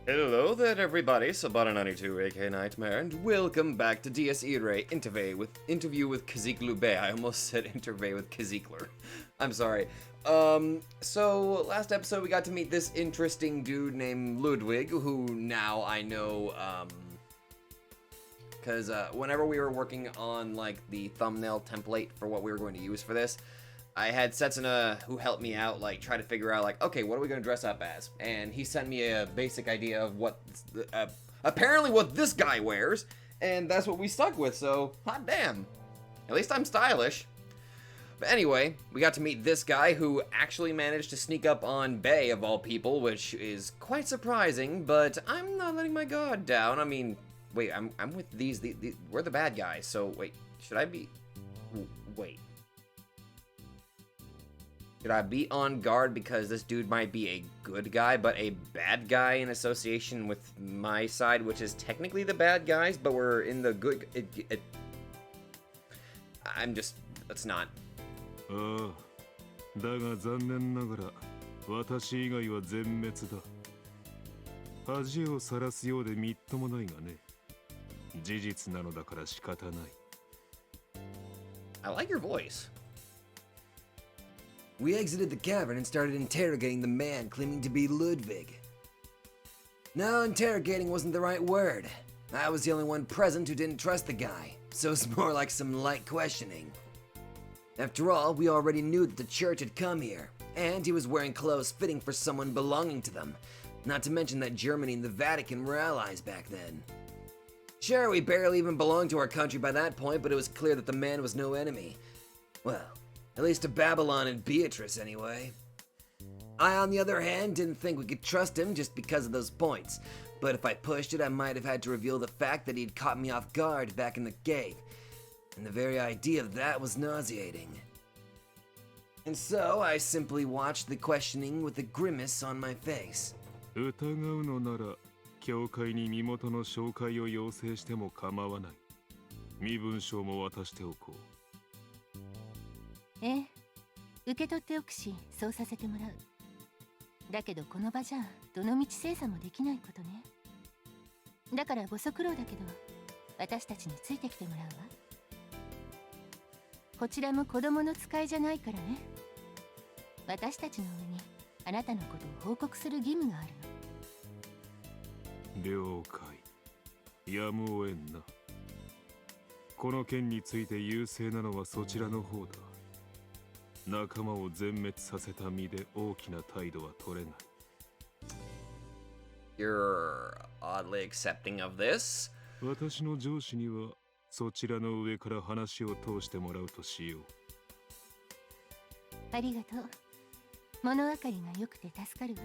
Hello there, everybody. Sabara92, aka Nightmare, and welcome back to DS Irae interview with Kaziklu Bey. I almost said interview with Kazikler. I'm sorry. So last episode we got to meet this interesting dude named Ludwig, who now I know, because whenever we were working on like the thumbnail template for what we were going to use for this, I had Setsuna, who helped me out, like, try to figure out, like, okay, what are we going to dress up as? And he sent me a basic idea of what, apparently what this guy wears, and that's what we stuck with, so, hot damn. At least I'm stylish. But anyway, we got to meet this guy who actually managed to sneak up on Bey, of all people, which is quite surprising, but I'm not letting my guard down. I mean, wait, I'm with these, we're the bad guys, so, wait, should I be, wait. Should I be on guard because this dude might be a good guy, but a bad guy in association with my side, which is technically the bad guys, but we're in the good... I'm just... Let's not. ああ、だが残念ながら私以外は全滅だ。恥をさらすようでみっともないがね。事実なのだから仕方ない。I like your voice. We exited the cavern and started interrogating the man claiming to be Ludwig. No, interrogating wasn't the right word. I was the only one present who didn't trust the guy, so it's more like some light questioning. After all, we already knew that the church had come here, and he was wearing clothes fitting for someone belonging to them, not to mention that Germany and the Vatican were allies back then. Sure, we barely even belonged to our country by that point, but it was clear that the man was no enemy. Well, at least to Babylon and Beatrice, anyway. I, on the other hand, didn't think we could trust him just because of those points, but if I pushed it, I might have had to reveal the fact that he'd caught me off guard back in the cave, and the very idea of that was nauseating. And so, I simply watched the questioning with a grimace on my face. 疑うのなら、教会に身元の紹介を要請しても構わない。身分証も渡しておこう。ええ、受け取っておくし、そうさせてもらう。だけどこの場じゃどの道精査もできないことね。だからご足労だけど、私たちについてきてもらうわ。こちらも子供の使いじゃないからね。私たちの上にあなたのことを報告する義務があるの。了解。やむを得んな。この件について優勢なのはそちらの方だ。仲間を全滅させた身で大きな態度は取れない。You're oddly accepting of this. 私の上司にはそちらの上から話を通してもらうとしよう。ありがとう。物分かりが良くて助かるわ。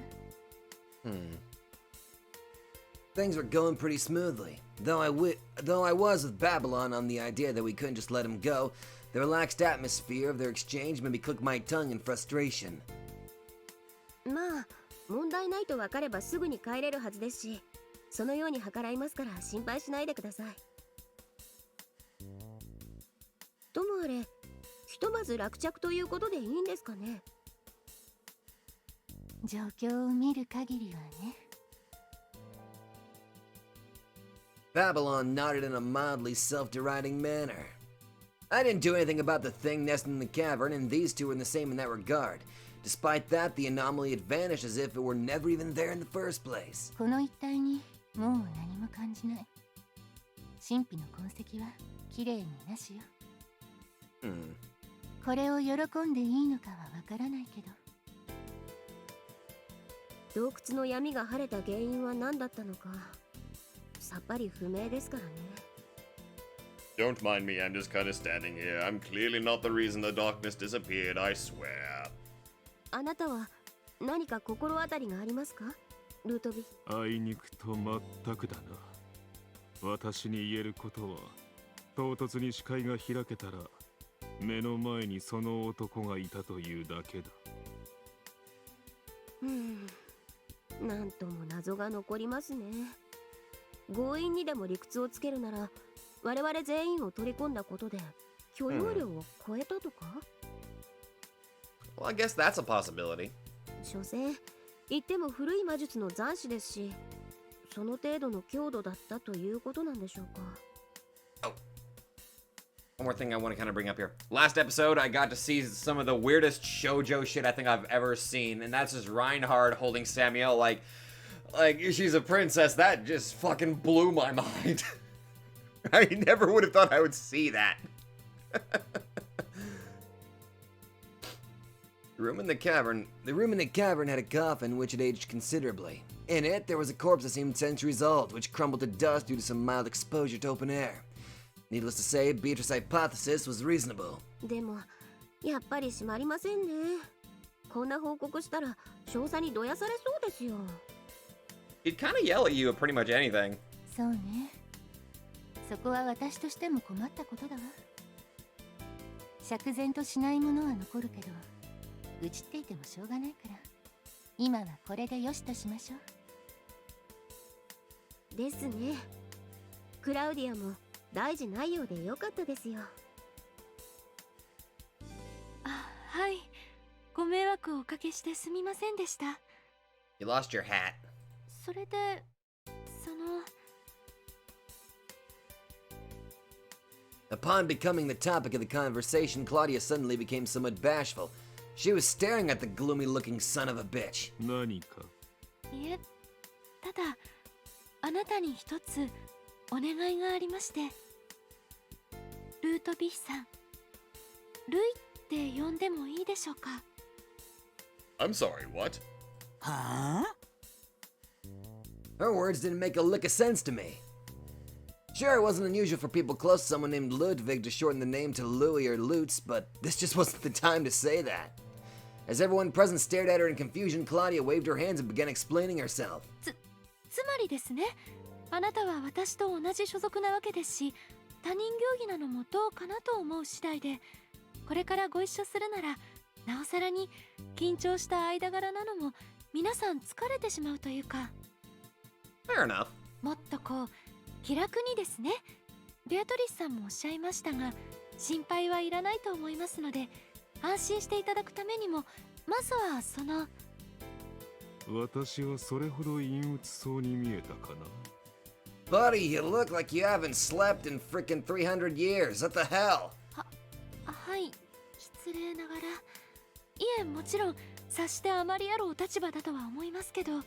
Things were going pretty smoothly. Though I was with Babylon on the idea that we couldn't just let him go, the relaxed atmosphere of their exchange made me click my tongue in frustration. まあ、問題ないと分かればすぐに帰れるはずですし、そのように計らいますから心配しないでください。ともあれ、ひとまず落着ということでいいんですかね。状況を見る限りはね。Babylon nodded in a mildly self-deriding manner. I didn't do anything about the thing nesting in the cavern, and these two were the same in that regard. Despite that, the anomaly had vanished as if it were never even there in the first place. この一帯にもう何も感じない。神秘の痕跡は綺麗になしよ。これを喜んでいいのかはわからないけど。洞窟の闇が晴れた原因は何だったのか、さっぱり不明ですからね。Don't mind me, I'm just kind of standing here. I'm clearly not the reason the darkness disappeared, I swear. あなたは何か心当たりがありますか、ルートビ？あいにくと全くだな。私に言えることは、唐突に視界が開けたら、目の前にその男がいたというだけだ。なんとも謎が残りますね。強引にでも理屈をつけるなら、我々全員を取り込んだことで許容量を超えたとか？ Well, I guess that's a possibility. 所詮言っても古い魔術の残滓ですし、その程度の強度だったということなんでしょうか。 One more thing I want to kind of bring up here. Last episode, I got to see some of the weirdest shoujo shit I think I've ever seen, and that's just Reinhard holding Samuel like she's a princess. That just fucking blew my mind. I never would have thought I would see that. The room in the cavern had a coffin which had aged considerably. In it, there was a corpse that seemed centuries old, which crumbled to dust due to some mild exposure to open air. Needless to say, Beatrice's hypothesis was reasonable. でもやっぱり閉まりませんね。こんな報告したら少佐にどやされそうですよ。 He'd kind of yell at you at pretty much anything. そうね。そこは私としても困ったことだわ。釈然としないものは残るけど、愚痴っていてもしょうがないから、今はこれでよしとしましょう。ですね。クラウディアも大事ないようでよかったですよ。あ、はい。ご迷惑をおかけしてすみませんでした。You lost your hat. それで、Upon becoming the topic of the conversation, Claudia suddenly became somewhat bashful. She was staring at the gloomy-looking son of a bitch. 何かいえ、ただ、あなたに一つお願いがありまして。ルートビヒさん、ルイって呼んでもいいでしょうか。 I'm sorry, what? Her words didn't make a lick of sense to me. Sure, it wasn't unusual for people close to someone named Ludwig to shorten the name to Louis or Lutz, but this just wasn't the time to say that. As everyone present stared at her in confusion, Claudia waved her hands and began explaining herself. つまりですね、あなたは私と同じ所属なわけですし、他人行儀なのもどうかなと思う次第で、これからご一緒するなら、なおさらに緊張した間柄なのも皆さん疲れてしまうというか。 Fair enough. もっとこう気楽にですね。ベアトリスさんもおっしゃいましたが、心配はいらないと思いますので、安心していただくためにも、まずはその。私はそれほど陰鬱そうに見えたかな。 Buddy, you look like you haven't slept in frickin' 300 years. What the hell? はい、失礼ながら。いえ、もちろん察してあまりあるお立場だとは思いますけど。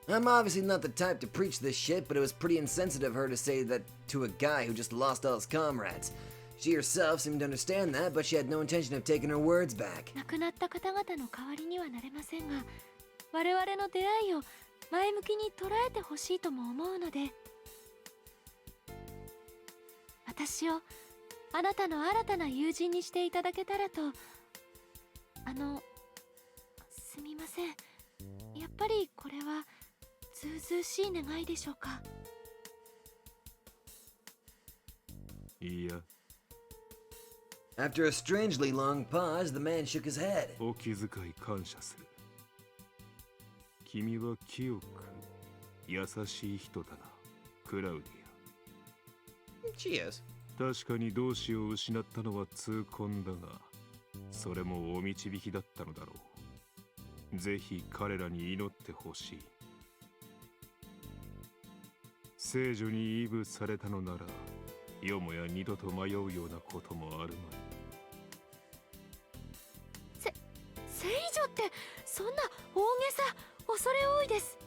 I'm obviously not the type to preach this shit, but it was pretty insensitive of her to say that to a guy who just lost all his comrades. She herself seemed to understand that, but she had no intention of taking her words back. 亡くなった方々の代わりにはなれませんが、我々の出会いを前向きに捉えてほしいとも思うので、私をあなたの新たな友人にしていただけたらと。すみません。やっぱりこれはずうずうしい願いでしょうか。いや。 After a strangely long pause, the man shook his head. お気遣い感謝する。君は清く優しい人だな、クラウディ She is. ア。確かに同志を失ったのは痛恨だが、それもお導きだったのだろう。ぜひ彼らに祈ってほしい。聖女に慰撫されたのなら、よもや二度と迷うようなこともあるまい。聖女ってそんな大げさ、恐れ多いです。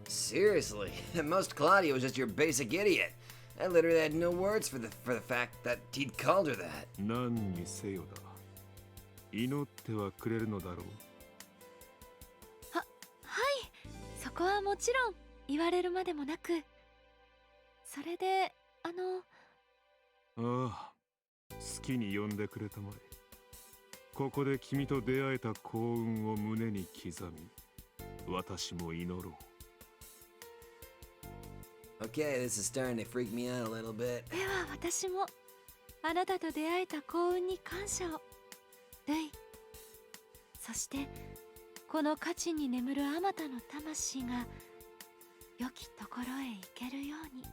Seriously, at most Claudia was just your basic idiot. I literally had no words for the fact that he'd called her that. 何にせよだ。祈ってはくれるのだろう。はい、そこはもちろん言われるまでもなく。それでああ、好きに呼んでくれたまえ。ここで君と出会えた幸運を胸に刻み、私も祈ろう。Okay, this is starting to freak me out a little bit. では私もあなたと出会えた幸運に感謝を、ルイ。そしてこの価値に眠るあまたの魂が良きところへ行けるように。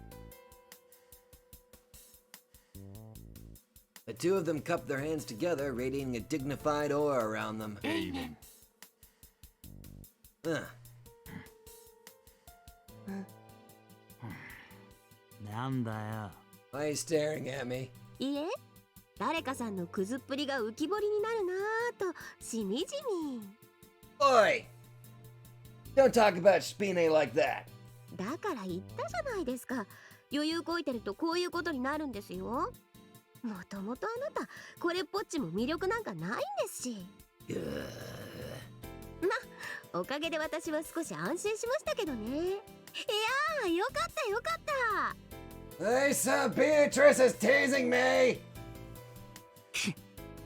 The two of them cupped their hands together, radiating a dignified aura around them. Amen. なんだよ。 Why are you staring at me? いえ、誰かさんのクズっぷりが浮き彫りになるなぁとしみじみ。 Oi! Don't talk about Spine like that. だから言ったじゃないですか。余裕こいてるとこういうことになるんですよ。もともとあなたこれっぽっちも魅力なんかないんですし。ま、おかげで私は少し安心しましたけどね。いやー、よかったよかった。 Lisa, Beatrice is teasing me!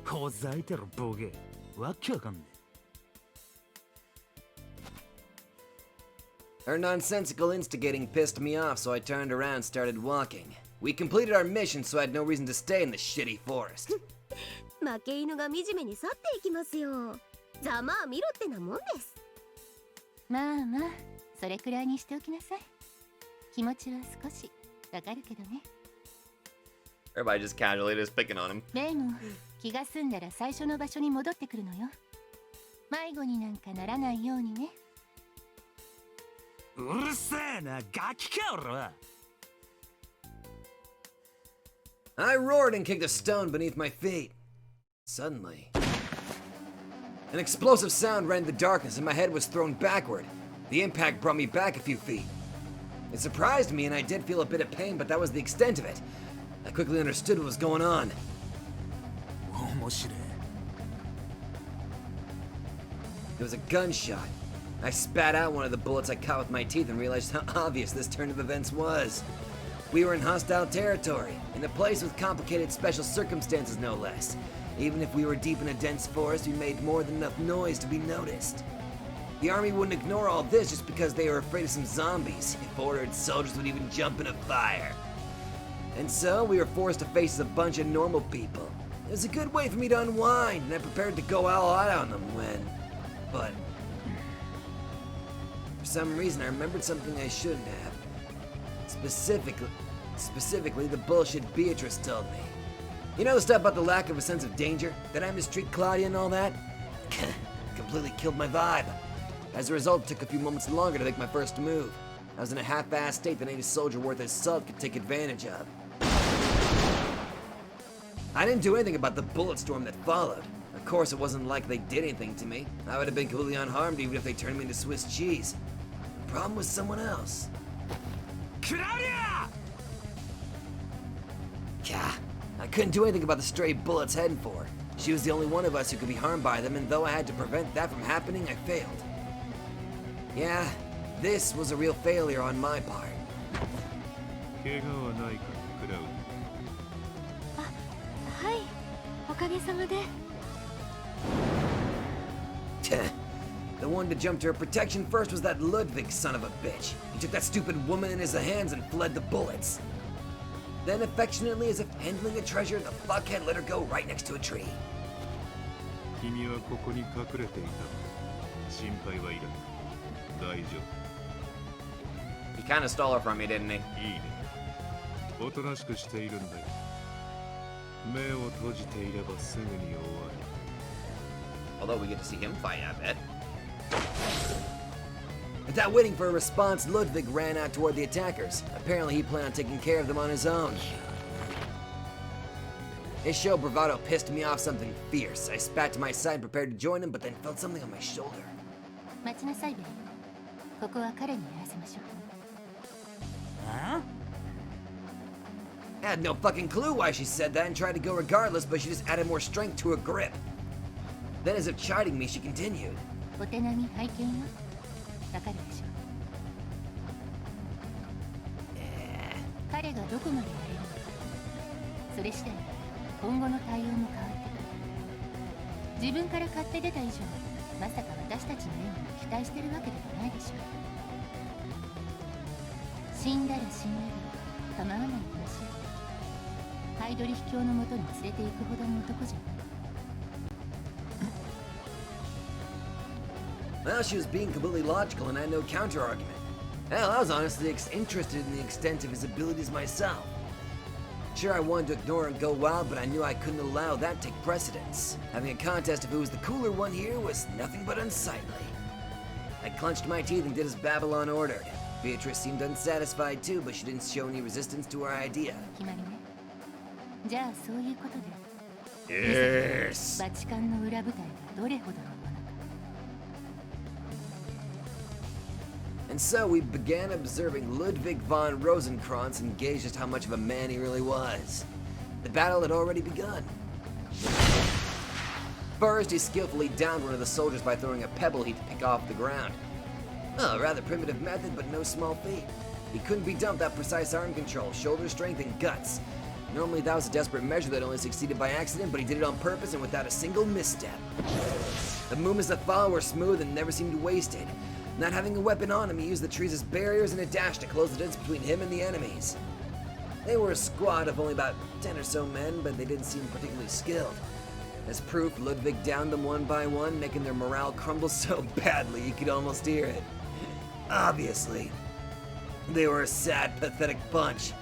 ほざいてるボケ。わけわかんね Her nonsensical instigating pissed me off, so I turned around and started walking. We completed our mission, so I had no reason to stay in the shitty forest. 負け犬が惨めに去っていきますよ。ざまあ見ろってなもんです。まあまあ、それくらいにしておきなさい。気持ちは少しわかるけどね。 Everybody just casually just picking on him. でも気が済んだら最初の場所に戻ってくるのよ。迷子になんかならないようにね。 え。うるせえな、ガキか俺は。 I roared and kicked a stone beneath my feet. Suddenly, an explosive sound rent the darkness and my head was thrown backward. The impact brought me back a few feet. It surprised me and I did feel a bit of pain, but that was the extent of it. I quickly understood what was going on. 面白い。 It was a gunshot. I spat out one of the bullets I caught with my teeth and realized how obvious this turn of events was. We were in hostile territory, in a place with complicated special circumstances no less. Even if we were deep in a dense forest, we made more than enough noise to be noticed. The army wouldn't ignore all this just because they were afraid of some zombies. If ordered, soldiers would even jump in a fire. And so, we were forced to face a bunch of normal people. It was a good way for me to unwind, and I prepared to go all out on them when... But... For some reason, I remembered something I shouldn't have. Specifically, the bullshit Beatrice told me. You know the stuff about the lack of a sense of danger? That I mistreat Claudia and all that? Completely killed my vibe. As a result, it took a few moments longer to make my first move. I was in a half-assed state that any soldier worth his salt could take advantage of. I didn't do anything about the bullet storm that followed. Of course, it wasn't like they did anything to me. I would have been completely unharmed even if they turned me into Swiss cheese. The problem was someone else. Claudia! Gah, I couldn't do anything about the stray bullets heading for her. She was the only one of us who could be harmed by them, and though I had to prevent that from happening, I failed. Yeah, this was a real failure on my part. 怪我はないか、クラウはい、おかげさまで。 The one to jump to her protection first was that Ludwig son of a bitch. He took that stupid woman in his hands and fled the bullets. Then, affectionately, as if handling a treasure, the fuckhead let her go right next to a tree. 君はここに隠れていた。心配はいらない。大丈 He kind of stole her from me, didn't he? 夫。いいね。おとなしくしているんだよ。目を閉じていればすぐに終わる。 Although we get to see him fight, I bet. Without waiting for a response, Ludwig ran out toward the attackers. Apparently, he planned on taking care of them on his own. His show bravado pissed me off something fierce. I spat to my side and prepared to join him, but then felt something on my shoulder. 待ちなさいベイ。ここは彼にやらせましょう。 I had no fucking clue why she said that and tried to go regardless, but she just added more strength to her grip. Then, as if chiding me, she continued. お手並み拝見よ。わかるでしょう。彼がどこまでやれるのか、それ次第で今後の対応も変わってくる。自分から買って出た以上、まさか私たちの援護を期待してるわけではないでしょう。死んだら死んだら構わない話よ。ハイドリヒ教のもとに連れて行くほどの男じゃない。 Well, she was being completely logical and I had no counter-argument. Hell, I was honestly interested in the extent of his abilities myself. Sure, I wanted to ignore and go wild, but I knew I couldn't allow that to take precedence. Having a contest of who was the cooler one here was nothing but unsightly. I I clenched my teeth and did as Babylon ordered. Beatrice seemed unsatisfied too, but she didn't show any resistance to our idea. 決まりね。じゃあそういうことで Yes! バチカンの裏舞台がどれほどのものか。 And so we began observing Ludwig von Rosenkranz and gauged just how much of a man he really was. The battle had already begun. First, he skillfully downed one of the soldiers by throwing a pebble he'd pick off the ground. A rather primitive method, but no small feat. He couldn't be done without precise arm control, shoulder strength, and guts. Normally that was a desperate measure that only succeeded by accident, but he did it on purpose and without a single misstep. The movements that followed were smooth and never seemed wasted. Not having a weapon on him, he used the trees as barriers and a dash to close the distance between him and the enemies. They were a squad of only about 10 or so men, but they didn't seem particularly skilled. As proof, Ludwig downed them one by one, making their morale crumble so badly you could almost hear it. Obviously, they were a sad, pathetic bunch.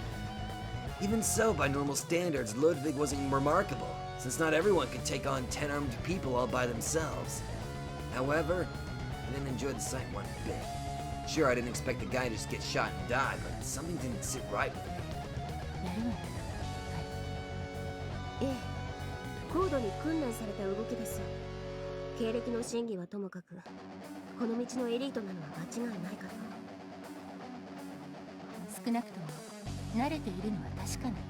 Even so, by normal standards, Ludwig wasn't remarkable, since not everyone could take on 10 armed people all by themselves. However, I didn't enjoy the sight one bit. Sure, I didn't expect the guy to just get shot and die, but something didn't sit right with me. やるわよ。ええ、高度に訓練された動きです。経歴の真偽はともかく、この道のエリートなのは間違いないかと。少なくとも慣れているのは確かなのね。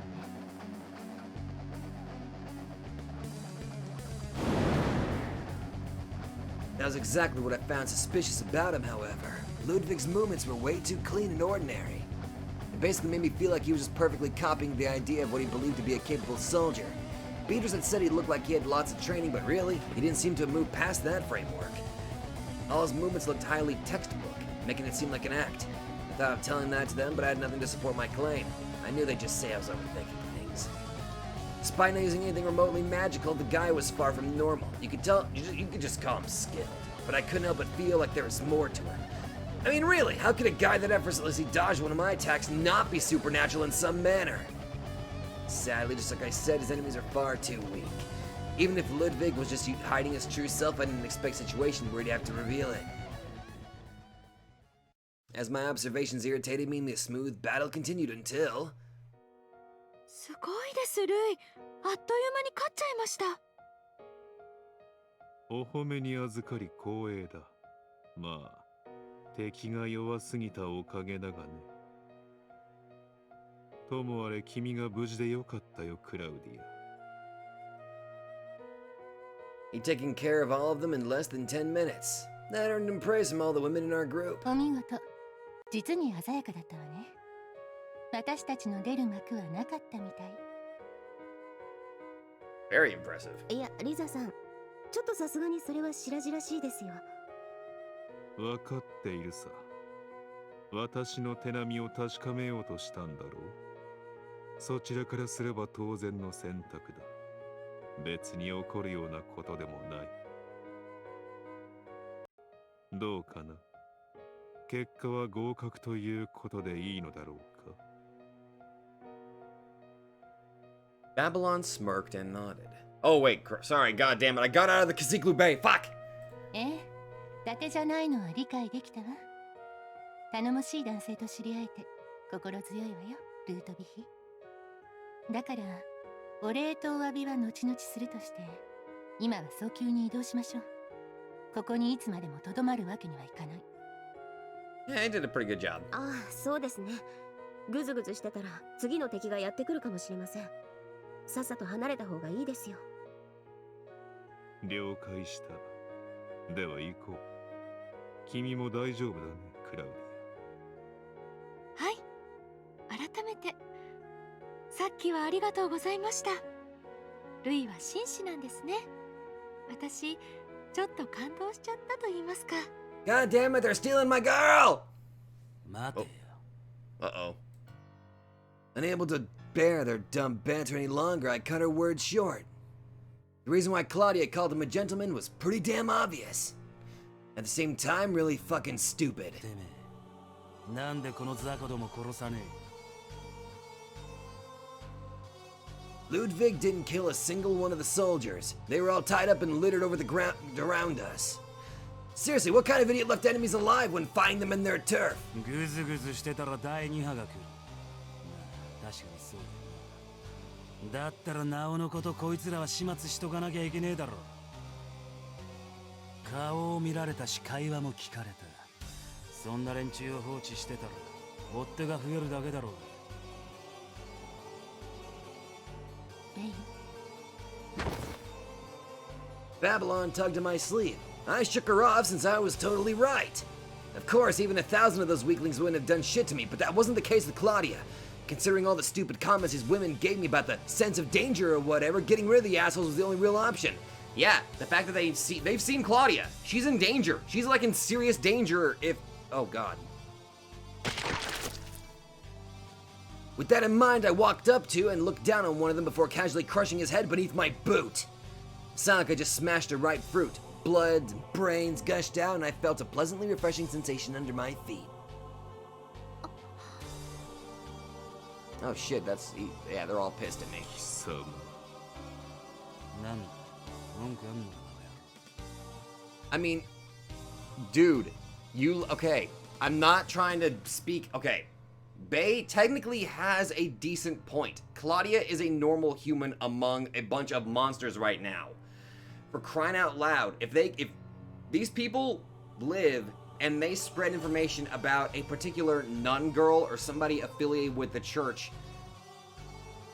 That was exactly what I found suspicious about him, however. Ludwig's movements were way too clean and ordinary. It basically made me feel like he was just perfectly copying the idea of what he believed to be a capable soldier. Peters had said he looked like he had lots of training, but really, he didn't seem to have moved past that framework. All his movements looked highly textbook, making it seem like an act. I thought of telling that to them, but I had nothing to support my claim. I knew they'd just say I was overthinking things. Despite not using anything remotely magical, the guy was far from normal. You could tell, you could just call him skilled. But I couldn't help but feel like there was more to him. I mean, really, how could a guy that effortlessly dodged one of my attacks not be supernatural in some manner? Sadly, just like I said, his enemies are far too weak. Even if Ludwig was just hiding his true self, I didn't expect a situation where he'd have to reveal it. As my observations irritated me, the smooth battle continued until... すごいです、ルイ。あっという間に勝っちゃいました。お褒めに預かり光栄だ。まあ、敵が弱すぎたおかげだがね。ともあれ君が無事でよかったよ、クラウディア。He'd taken care of all of them in less than 10 minutes. That earned him praise from all the women in our group. お見事。実に鮮やかだったわね。私たちの出る幕はなかったみたい。Very impressive. いや、リザさん、ちょっとさすがにそれは白々しいですよ。わかっているさ。私の手並みを確かめようとしたんだろう。そちらからすれば当然の選択だ。別に起こるようなことでもない。どうかな。結果は合格ということでいいのだろうか。Babylon smirked and nodded. Oh wait, sorry, god damn it, I got out of the Kaziklu Bey, fuck! ええ、伊達じゃないのは理解できたわ。頼もしい男性と知り合えて心強いわよ、ルートビヒ。だから、お礼とお詫びは後々するとして、今は早急に移動しましょう。ここにいつまでもとどまるわけにはいかない。Yeah, he did a pretty good job. ああ、そうですね。ぐずぐずしてたら次の敵がやってくるかもしれません。さっさと離れた方がいいですよ。了解した。では行こう。君も大丈夫だね、クラウディはい。改めて、さっきはありがとうございました。ルイは紳士なんですね。私、ちょっと感動しちゃったと言いますか。God damn it, they're stealing my girl! 待てよ。Uh-oh. Unable to bear their dumb banter any longer, I cut her words short. The reason why Claudia called him a gentleman was pretty damn obvious. At the same time, really fucking stupid. てめえ、なんでこの雑魚ども殺さねえ。Ludwig didn't kill a single one of the soldiers. They were all tied up and littered over the ground around us. Seriously, what kind of idiot left enemies alive when finding them in their turf? グズグズしてたら第二波が来る。まあ確かにそうだな。だったらなおのことこいつらは始末しとかなきゃいけねえだろ。顔を見られたし会話も聞かれた。そんな連中を放置してたら追っ手が増えるだけだろう。ベイ Babylon tugged at my sleeve. I shook her off since I was totally right. Of course, even 1,000 of those weaklings wouldn't have done shit to me, but that wasn't the case with Claudia. Considering all the stupid comments these women gave me about the sense of danger or whatever, getting rid of the assholes was the only real option. Yeah, the fact that they've seen Claudia. She's in danger. She's like in serious danger if... Oh god. With that in mind, I walked up to and looked down on one of them before casually crushing his head beneath my boot. Sanka just smashed a ripe fruit. Blood and brains gushed out, and I felt a pleasantly refreshing sensation under my feet. Oh shit, yeah, they're all pissed at me. なんだ文句あんのか I mean, dude, okay, I'm not trying to speak, okay. Bey technically has a decent point. Claudia is a normal human among a bunch of monsters right now. For crying out loud, if these people live and they spread information about a particular nun girl or somebody affiliated with the church,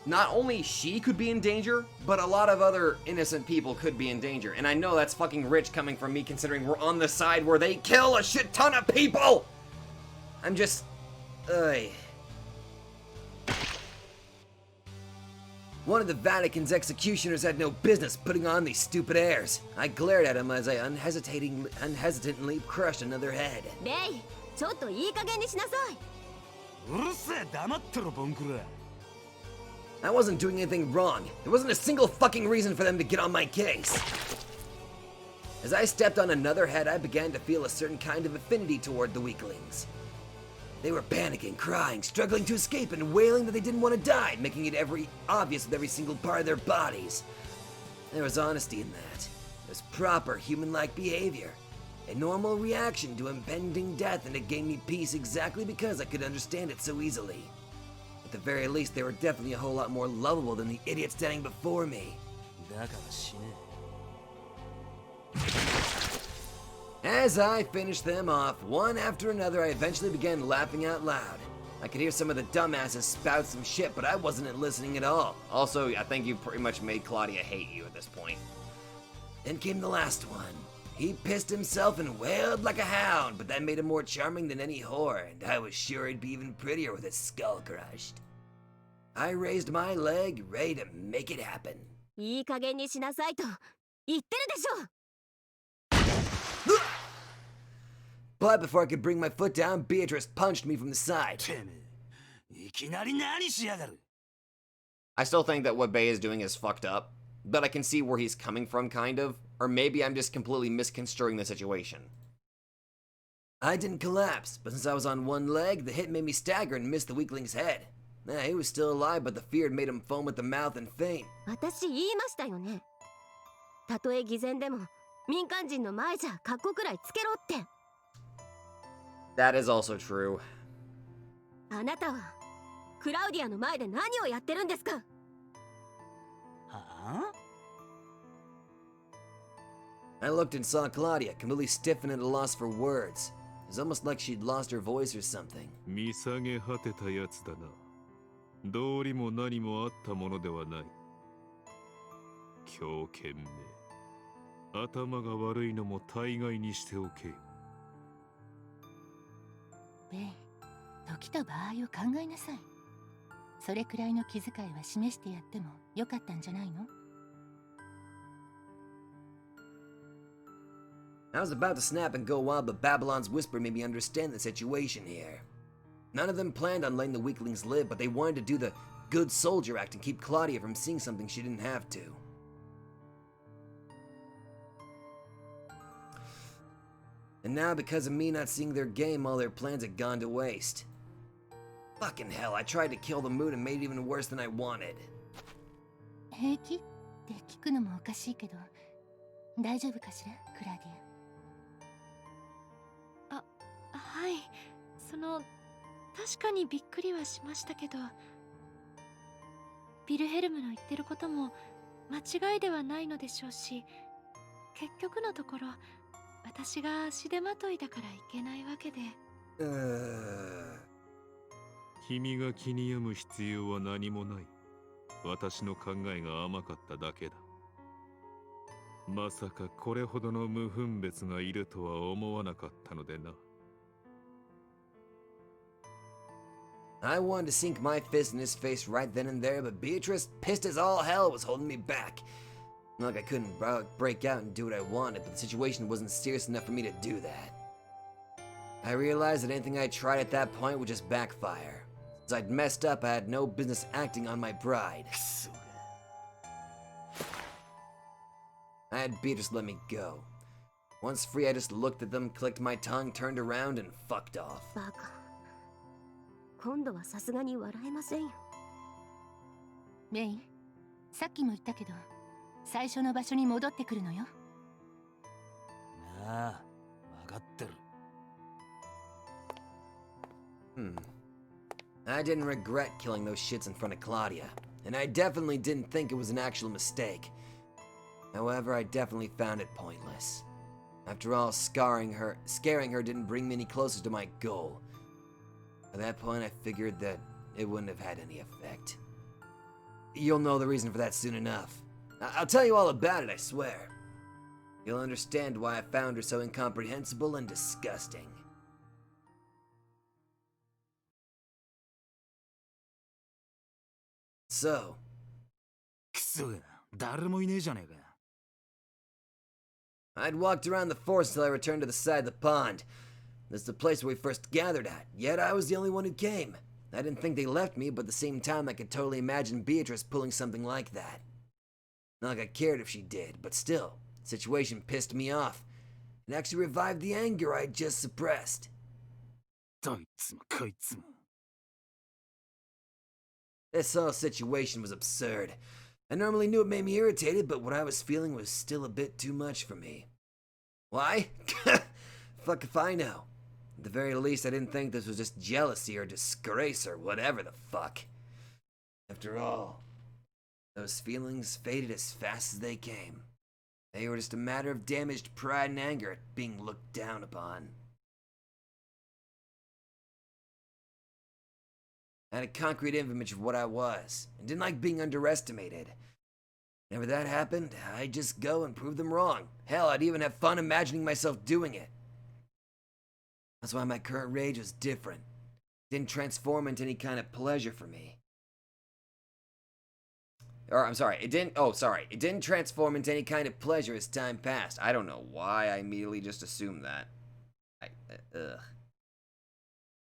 not only she could be in danger, but a lot of other innocent people could be in danger. And I know that's fucking rich coming from me considering we're on the side where they kill a shit ton of people! I'm just... One of the Vatican's executioners had no business putting on these stupid airs. I glared at him as I unhesitantly crushed another head. レイ、ちょっといい加減にしなさい。うるせえ黙ってろボンクラ。 I wasn't doing anything wrong. There wasn't a single fucking reason for them to get on my case. As I stepped on another head, I began to feel a certain kind of affinity toward the weaklings. They were panicking, crying, struggling to escape, and wailing that they didn't want to die, making it obvious with every single part of their bodies. There was honesty in that. It was proper, human-like behavior. A normal reaction to impending death, and it gave me peace exactly because I could understand it so easily. At the very least, they were definitely a whole lot more lovable than the idiot standing before me. だから死ね。 As I finished them off, one after another, I eventually began laughing out loud. I could hear some of the dumbasses spout some shit, but I wasn't listening at all. Also, I think you pretty much made Claudia hate you at this point. Then came the last one. He pissed himself and wailed like a hound, but that made him more charming than any whore, and I was sure he'd be even prettier with his skull crushed. I raised my leg, ready to make it happen. いい加減にしなさいと言ってるでしょ。 But before I could bring my foot down, Beatrice punched me from the side. てめえいきなり何しやがる。 I still think that what Bey is doing is fucked up, but I can see where he's coming from, kind of. Or maybe I'm just completely misconstruing the situation. I didn't collapse, but since I was on one leg, the hit made me stagger and miss the weakling's head. He was still alive, but the fear had made him foam at the mouth and faint. 私言いましたよね。たとえ偽善でも民間人の前じゃ格好くらいつけろって。 That is also true. あなたはクラウディアの前で何をやってるんですか。はあ I looked and saw Claudia, completely stiff and at a loss for words. It was almost like she'd lost her voice or something. 見下げ果てたやつだな。道理も何もあったものではない。狂犬め。頭が悪いのも大概にしておけ。ベイ、時と場合を考えなさい。それくらいの気遣いは示してやってもよかったんじゃないの？ I was about to snap and go wild, but Babylon's whisper made me understand the situation here. None of them planned on letting the weaklings live, but they wanted to do the good soldier act and keep Claudia from seeing something she didn't have to. And now, because of me not seeing their game, all their plans had gone to waste. Fucking hell, I tried to kill the mood and made it even worse than I wanted. 平気って聞くのもおかしいけど、大丈夫かしら、クラウディア。い、確かにびっくりはしましたけど、ヴィルヘルムの言ってることも間違いではないのでしょうし、結局のところ私が足手まといだからいけないわけで。君が気に病む必要は何もない。私の考えが甘かっただけだ。まさかこれほどの無分別がいるとは思わなかったのでな。I wanted to sink my fist in his face right then and there, but Beatrice, pissed as all hell, was holding me back. Not like I couldn't break out and do what I wanted, but the situation wasn't serious enough for me to do that. I realized that anything I tried at that point would just backfire. Since I'd messed up, I had no business acting on my bride. I had Beatrice let me go. Once free, I just looked at them, clicked my tongue, turned around, and fucked off. バカ。今度はさすがに笑えませんよ。メイ、さっきも言ったけど、最初の場所に戻ってくるのよ。ああ、分かってる。I didn't regret killing those shits in front of Claudia, and I definitely didn't think it was an actual mistake. However, I definitely found it pointless. After all, scaring her didn't bring me any closer to my goal. At that point, I figured that it wouldn't have had any effect. You'll know the reason for that soon enough. I'll tell you all about it, I swear. You'll understand why I found her so incomprehensible and disgusting. So, クソが、誰もいねえじゃねえか。I'd walked around the forest until I returned to the side of the pond. This is the place where we first gathered at, yet I was the only one who came. I didn't think they left me, but at the same time I could totally imagine Beatrice pulling something like that. Not like I cared if she did, but still, the situation pissed me off. It actually revived the anger I had just suppressed. どいつもこいつも。This whole situation was absurd. I normally knew it made me irritated, but what I was feeling was still a bit too much for me. Why? Fuck if I know. At the very least, I didn't think this was just jealousy or disgrace or whatever the fuck. After all, those feelings faded as fast as they came. They were just a matter of damaged pride and anger at being looked down upon. I had a concrete image of what I was, and didn't like being underestimated. Whenever that happened, I'd just go and prove them wrong. Hell, I'd even have fun imagining myself doing it. That's why my current rage was different. It didn't transform into any kind of pleasure for me. It didn't transform into any kind of pleasure as time passed. I don't know why I immediately just assumed that. I'm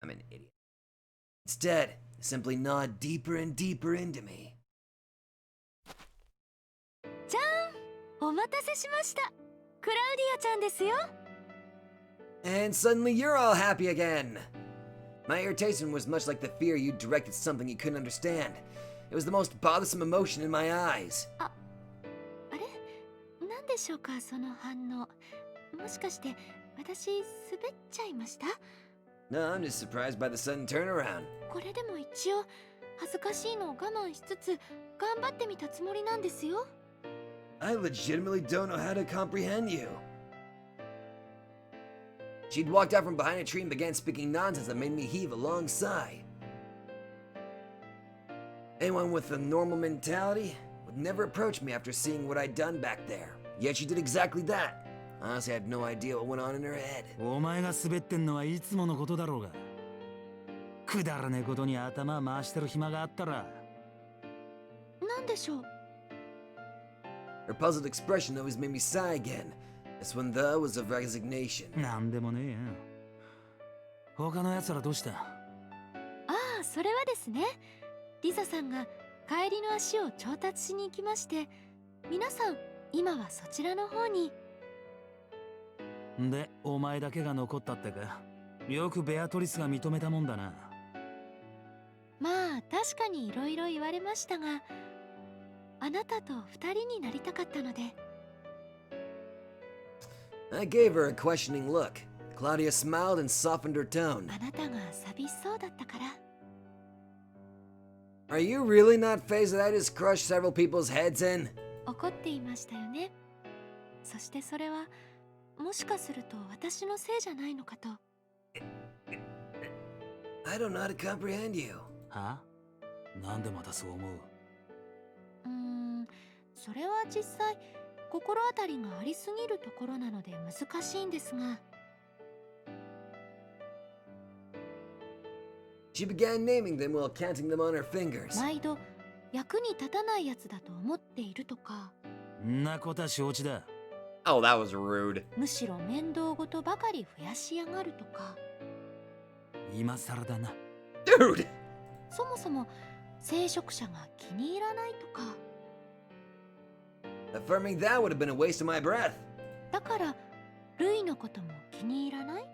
an idiot. Instead, it simply gnawed deeper and deeper into me. じゃーん、お待たせしました。クラウディアちゃんですよ。And suddenly you're all happy again. My irritation was much like the fear you directed something you couldn't understand. It was the most bothersome emotion in my eyes. あれ、なんでしょうかその反応。もしかして私滑っちゃいました？ No, I'm just surprised by the sudden turnaround. これでも一応恥ずかしいのを我慢しつつ頑張ってみたつもりなんですよ。I legitimately don't know how to comprehend you. She'd walked out from behind a tree and began speaking nonsense that made me heave a long sigh. Anyone with a normal mentality would never approach me after seeing what I'd done back there. Yet she did exactly that. Honestly, I had no idea what went on in her head. お前が滑ってんのはいつものことだろうが。くだらねえことに頭回してる暇があったら。なんでしょう。Her puzzled expression always made me sigh again. This one, though, was of resignation. なんでもねえよ。他の奴らどうした？ああ、それはですね。リサさんが帰りの足を調達しに行きまして、皆さん今はそちらの方に。で、お前だけが残ったってか。よくベアトリスが認めたもんだな。まあ確かにいろいろ言われましたが、あなたと二人になりたかったので。I gave her a questioning look. Claudia smiled and softened her tone. あなたが寂しそうだったから。 Are you really not phased that I just crushed several people's heads in? 怒っていましたよね。そしてそれはもしかすると私のせいじゃないのかと。 I don't know how to comprehend you. は？なんでまたそう思う？それは実際心当たりがありすぎるところなので難しいんですが。 She began naming them while counting them on her fingers. 毎度役に立たないやつだと思っているとか。んなことは承知だ。 Oh, that was rude. むしろ面倒ごとばかり増やしやがるとか。 今更だな。 Dude! そもそも聖職者が気に入らないとか。 Affirming that would have been a waste of my breath. だからルイのことも気に入らない？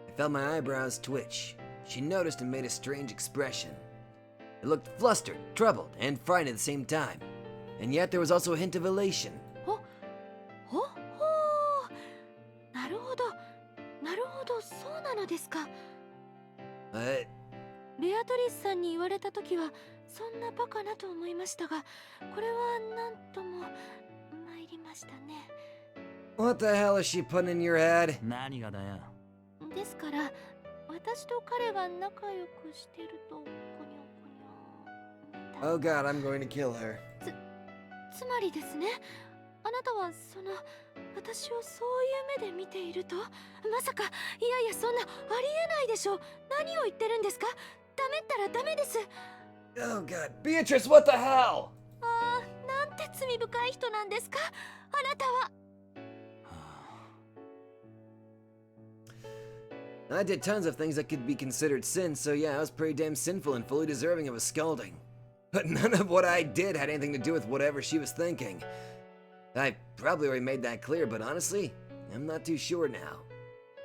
I felt my eyebrows twitch. She noticed and made a strange expression. It looked flustered, troubled, and frightened at the same time. And yet there was also a hint of elation. ほほなるほどなるほど、そうなのですか。 What? ベアトリスさんに言われた時はそんなバカなと思いましたが、これはなんとも参りましたね。 What the hell is she putting in your head? 何がだよ。ですから私と彼が仲良くしてるとこにょこにょ。 Oh god, I'm going to kill her. つまりですね、あなたはその私をそういう目で見ていると。まさか、いやいや、そんなありえないでしょう。何を言ってるんですか。ダメったらダメです。 Oh god, Beatrice, what the hell? ああ、なんて罪深い人なんですか、あなたは。 I did tons of things that could be considered sins, so yeah, I was pretty damn sinful and fully deserving of a scolding. But none of what I did had anything to do with whatever she was thinking. I probably already made that clear, but honestly, I'm not too sure now.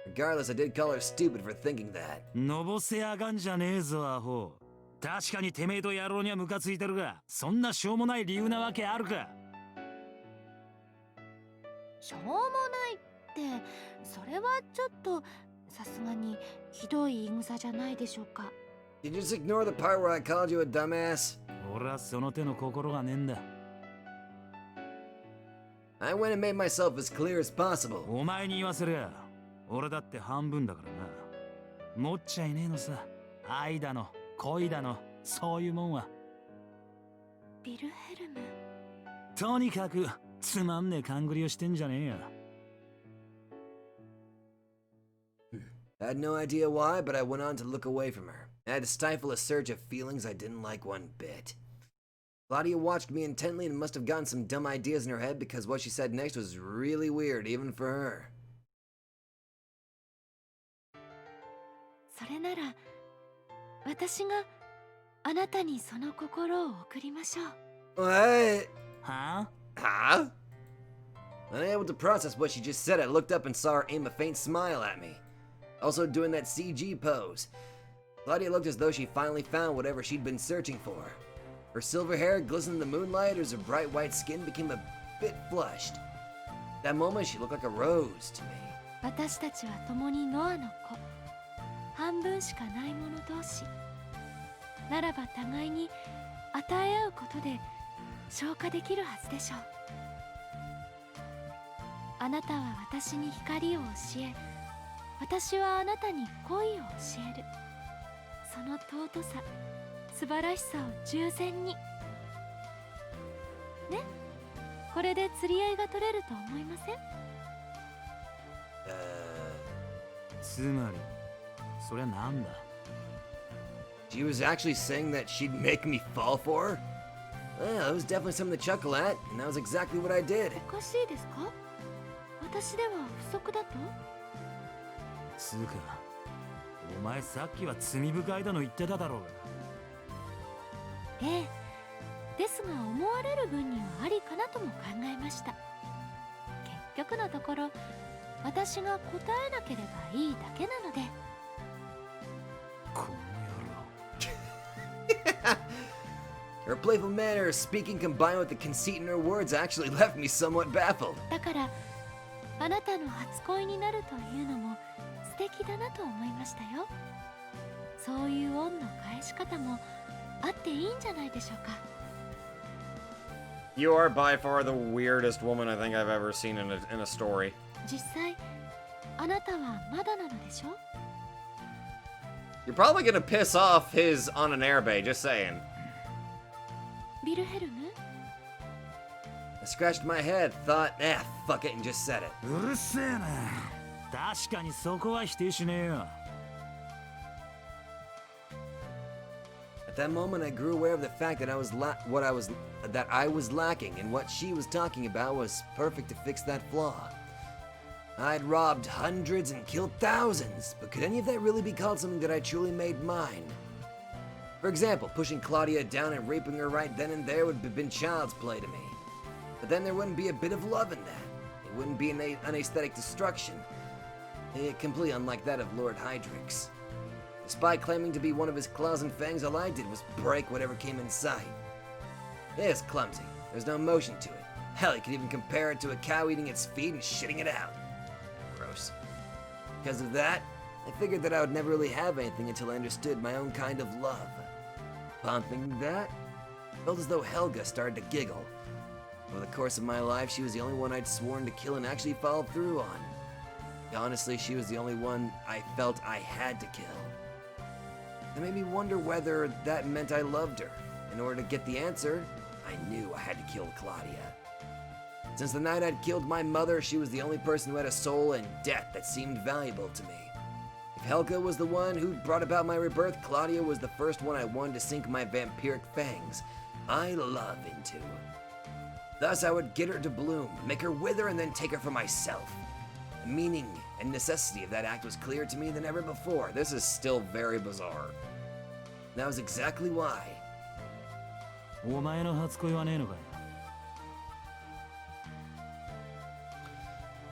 Regardless, I did call her stupid for thinking that. のぼせやがんじゃねえぞ、アホ。確かにてめえと野郎にはムカついてるが、そんなしょうもない理由なわけあるか。しょうもないって、それはちょっとさすがにひどい言い草じゃないでしょうか。 Did you just ignore the part where I called you a dumbass? 俺はその手の心がねえんだ。 I went and made myself as clear as possible. お前に言わせりゃ、俺だって半分だからな。持っちゃいねえのさ。愛だの、恋だの、そういうもんは。ビルヘルム。とにかくつまんねえ勘繰りをしてんじゃねえや。 I had no idea why, but I went on to look away from her. I had to stifle a surge of feelings I didn't like one bit. Claudia watched me intently and must have gotten some dumb ideas in her head because what she said next was really weird, even for her. それなら私があなたにその心を送りましょう。 What? はあ？ Huh? Unable to process what she just said, I looked up and saw her aim a faint smile at me. Also doing that CG pose. Claudia looked as though she finally found whatever she'd been searching for. Her silver hair glistened in the moonlight as her bright white skin became a bit flushed. At that moment, she looked like a rose to me. 私たちは共にノアの子、半分しかない者同士ならば互いに与え合うことで消化できるはずでしょう。あなたは私に光を教え、私はあなたに恋を教える。その尊さ、素晴らしさを従前にね。これで釣り合いが取れると思いません？つまりそりゃなんだ。 She was actually saying that she'd make me fall for her? Well, it was definitely something to chuckle at, and that was exactly what I did. おかしいですか？私では不足だと？つうか、お前さっきは罪深いだの言ってただろうが。ええ、ですが思われる分にはありかなとも考えました。結局のところ私が答えなければいいだけなので。この野郎。 Her playful manner of speaking combined with the conceit in her words actually left me somewhat baffled. だからあなたの初恋になるというのも素敵だなと思いましたよ。そういう恩の返し方もあっていいんじゃないでしょうか。You are by far the weirdest woman I think I've ever seen in a story. 実際あなたはまだなのでしょ？ You're probably gonna piss off his on an airbay, just saying. ビルヘルム？ I scratched my head, thought, fuck it, and just said it. うるせえな。確かにそこは否定しねえよ。At that moment, I grew aware of the fact that I was lacking, and what she was talking about was perfect to fix that flaw. I'd robbed hundreds and killed thousands, but could any of that really be called something that I truly made mine? For example, pushing Claudia down and raping her right then and there would have been child's play to me. But then there wouldn't be a bit of love in that. It wouldn't be an aesthetic destruction. Completely unlike that of Lord Hydrix. Despite claiming to be one of his claws and fangs, all I did was break whatever came in sight. It was clumsy. There was no motion to it. Hell, you could even compare it to a cow eating its feed and shitting it out. Gross. Because of that, I figured that I would never really have anything until I understood my own kind of love. Upon thinking that, it felt as though Helga started to giggle. Over the course of my life, she was the only one I'd sworn to kill and actually followed through on. Honestly, she was the only one I felt I had to kill. It made me wonder whether that meant I loved her. In order to get the answer, I knew I had to kill Claudia. Since the night I'd killed my mother, she was the only person who had a soul and death that seemed valuable to me. If Helga was the one who brought about my rebirth, Claudia was the first one I wanted to sink my vampiric fangs, my love, into. Thus I would get her to bloom, make her wither, and then take her for myself. The meaning and necessity of that act was clearer to me than ever before. This is still very bizarre. That was exactly why. お前の初恋はねえのかよ。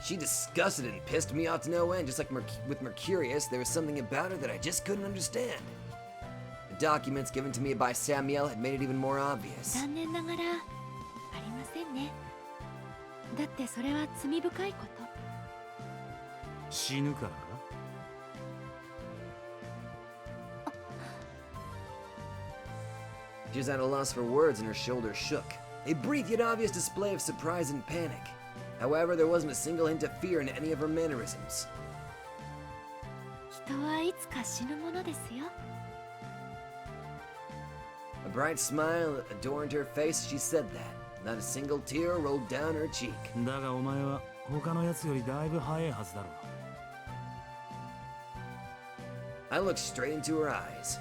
She disgusted and pissed me off to no end. Just like with Mercurius, there was something about her that I just couldn't understand. The documents given to me by Samuel had made it even more obvious. 残念ながらありませんね。だってそれは罪深いこと。死ぬからか？ She was at a loss for words and her shoulders shook. A brief yet obvious display of surprise and panic. However, there wasn't a single hint of fear in any of her mannerisms. 人はいつか死ぬものですよ。 A bright smile adorned her face as she said that. Not a single tear rolled down her cheek. だがお前は他の奴よりだいぶ早いはずだろう。 I looked straight into her eyes.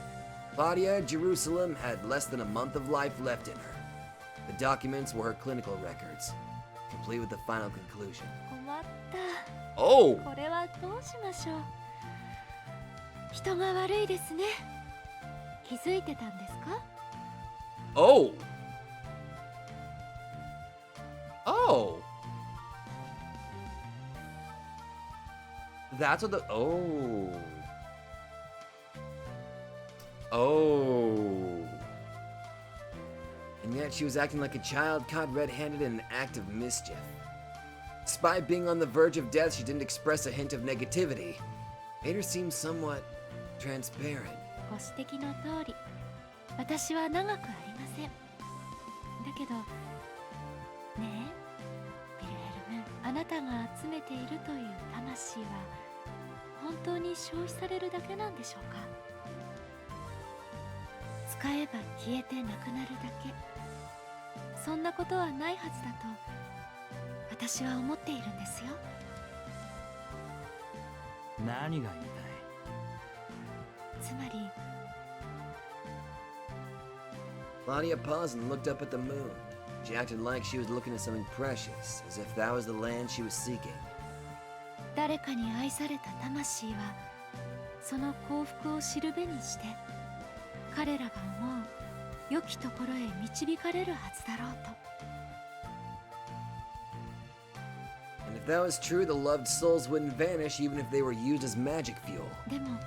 Claudia Jerusalem had less than a month of life left in her. The documents were her clinical records, complete with the final conclusion. 困った。 Oh! これはどうしましょう。人が悪いですね。気づいてたんですか？ Oh! Oh! That's what the... Oh. Oh. And yet she was acting like a child caught red-handed in an act of mischief. Despite being on the verge of death, she didn't express a hint of negativity. Made her seem somewhat transparent. ご指摘の通り、私は長くありません。だけど、ねえ、ビルヘルム、あなたが集めているという魂は本当に消費されるだけなんでしょうか？使えば消えてなくなるだけ。そんなことはないはずだと私は思っているんですよ。何が言いたい？つまり Claudia paused and looked up at the moon. She acted like she was looking at something precious, as if that was the land she was seeking. 誰かに愛された魂はその幸福を知るべにして彼らが思う良きところへ導かれるはずだろうと。 And if that was true, the loved souls wouldn't vanish even if they were used as magic fuel. でも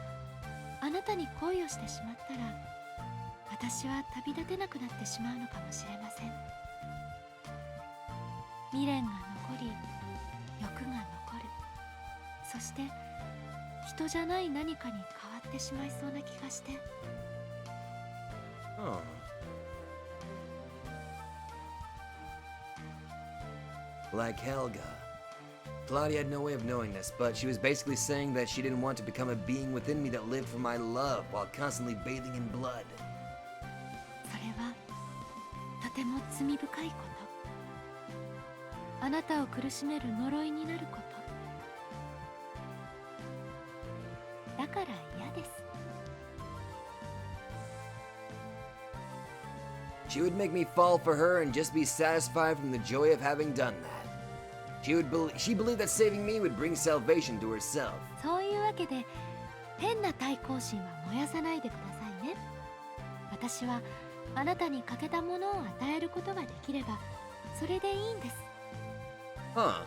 あなたに恋をしてしまったら私は旅立てなくなってしまうのかもしれません。未練が残り欲が残る。そして人じゃない何かに変わってしまいそうな気がして。Oh. Like Helga. Claudia had no way of knowing this, but she was basically saying that she didn't want to become a being within me that lived for my love while constantly bathing in blood. それはとても罪深いこと。あなたを苦しめる呪いになること。だから嫌です。She would make me fall for her and just be satisfied from the joy of having done that. She believed that saving me would bring salvation to herself. そういうわけで変な対抗心は燃やさないでくださいね。私はあなたに欠けたものを与えることができればそれでいいんです。Huh.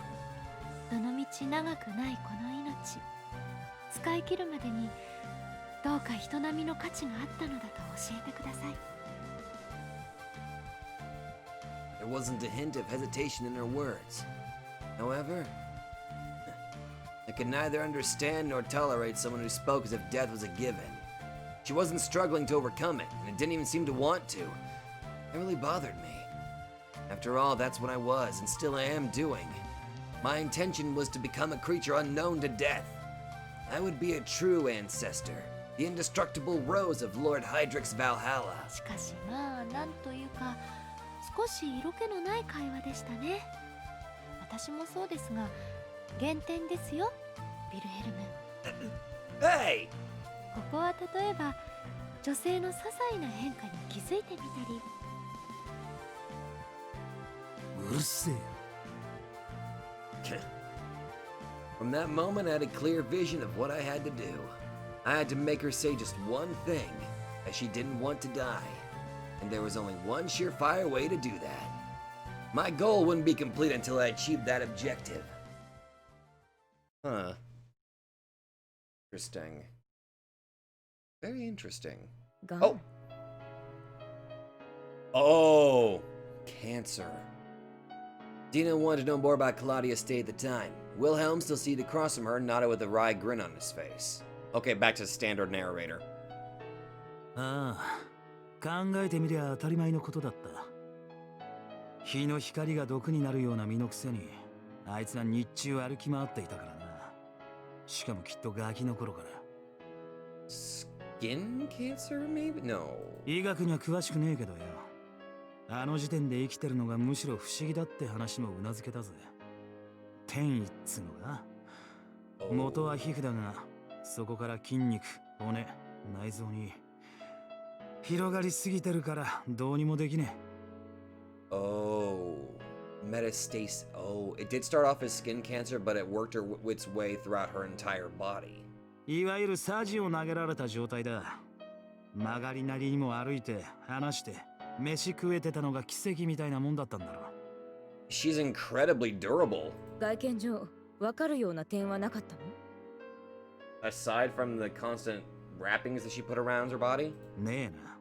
どのみち長くないこの命、使い切るまでにどうか人並みの価値があったのだと教えてください。There wasn't a hint of hesitation in her words. However, I could neither understand nor tolerate someone who spoke as if death was a given. She wasn't struggling to overcome it, and it didn't even seem to want to. It really bothered me. After all, that's what I was, and still I am doing. My intention was to become a creature unknown to death. I would be a true ancestor, the indestructible rose of Lord Hydric's Valhalla. しかしまあなんというか少し色気のない会話でしたね。私もそうですが減点ですよ、ビルヘルム。Hey! ここは例えば女性の些細な変化に気づいてみたり。うるせえよ。From that moment, I had a clear vision of what I had to do. I had to make her say just one thing, that she didn't want to die. And there was only one surefire way to do that. My goal wouldn't be complete until I achieved that objective. Huh. Interesting. Very interesting. Oh! Oh! Cancer. Dina wanted to know more about Claudia's state at the time. Wilhelm, still seated across from her, nodded with a wry grin on his face. Okay, back to standard narrator. ああ、考えてみりゃ当たり前のことだった。日の光が毒になるような身のくせに、あいつは日中歩き回っていたからな。しかもきっとガキの頃から。Skin cancer, maybe? No. 医学には詳しくねえけどよ。あの時点で生きてるのがむしろ不思議だって話もうなずけたぜ。転移っつうのが元は皮膚だが、そこから筋肉、骨、内臓に広がりすぎてるからどうにもできねえ。Oh, metastasis. Oh, it did start off as skin cancer, but it worked its way throughout her entire body. いわゆるサジを投げられた状態だ。曲がりなりにも歩いて話して飯食えてたのが奇跡みたいなもんだったんだろう。She's incredibly durable. 外見上わかるような点はなかったの？ Aside from the constant wrappings that she put around her body? ねえな。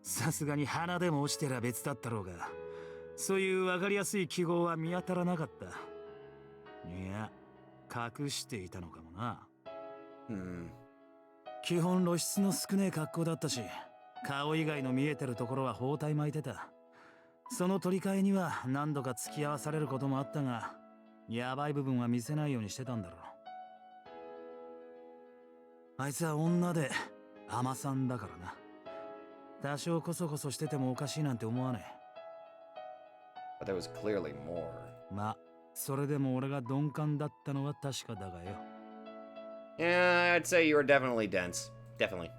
さすがに鼻でも落ちてら別だったろうが、そういうわかりやすい記号は見当たらなかった。いや、隠していたのかもな。基本露出の少ねえ格好だったし、顔以外の見えてるところは包帯巻いてた。その取り替えには何度か付き合わされることもあったが、ヤバい部分は見せないようにしてたんだろう。あいつは女で甘さんだからな。多少コソコソしててもおかしいなんて思わねBut there was clearly more. え。まあ、それでも俺が鈍感だったのは確かだがよ。Yeah, I'd say you were definitely dense. Definitely.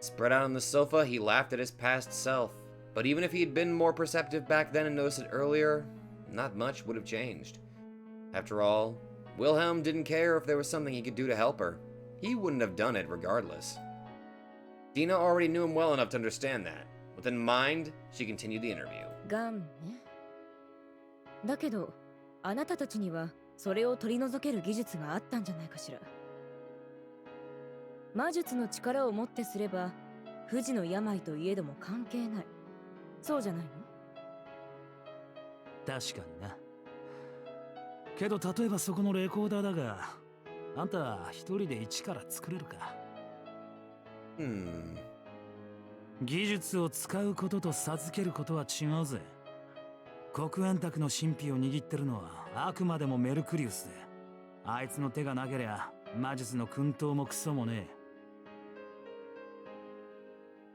Spread out on the sofa, he laughed at his past self. But even if he had been more perceptive back then and noticed it earlier, not much would have changed. After all, Wilhelm didn't care if there was something he could do to help her. He wouldn't have done it regardless. Dina already knew him well enough to understand that. With in mind, she continued the interview. がんね。だけど、あなたたちにはそれを取り除ける技術があったんじゃないかしら。魔術の力をもってすれば、不治の病といえども関係ない。そうじゃないの？確かにな。けど例えばそこのレコーダーだが、あんた一人で一から作れるか？技術を使うことと授けることは違うぜ。黒煙卓の神秘を握ってるのはあくまでもメルクリウスで、あいつの手がなけりゃ魔術の薫陶もクソもね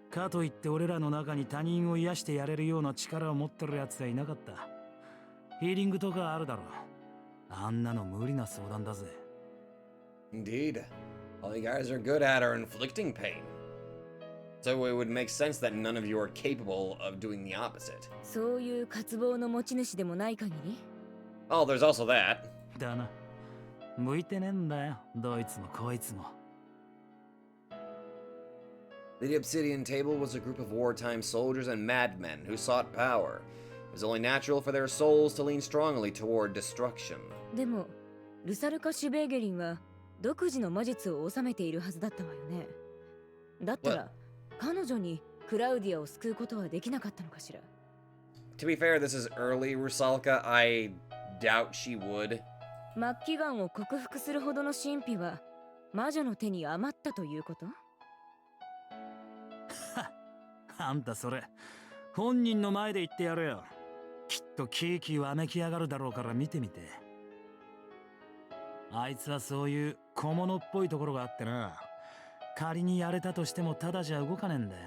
え。かといって俺らの中に他人を癒してやれるような力を持ってるやつはいなかった。ヒーリングとかあるだろ。あんなの無理な相談だぜ。Indeed. All you guys are good at are inflicting pain. So it would make sense that none of you are capable of doing the opposite. そういう渇望の持ち主でもない限り。Oh, there's also that. だな。向いてねえんだよ、どいつもこいつも。The obsidian table was a group of wartime soldiers and madmen who sought power. It was only natural for their souls to lean strongly toward destruction. でも、ルサルカ・シュベーゲリンは独自の魔術を収めているはずだったわよね。だったら、彼女にクラウディアを救うことはできなかったのかしら。To be fair, this is early Rusalka. I doubt she would. 末期がんを克服するほどの神秘は魔女の手に余ったということ？あんたそれ本人の前で言ってやれよ。きっとキーキーわめきやがるだろうから見てみて。あいつはそういう小物っぽいところがあってな。仮にやれたとしてもただじゃ動かねえんだよ。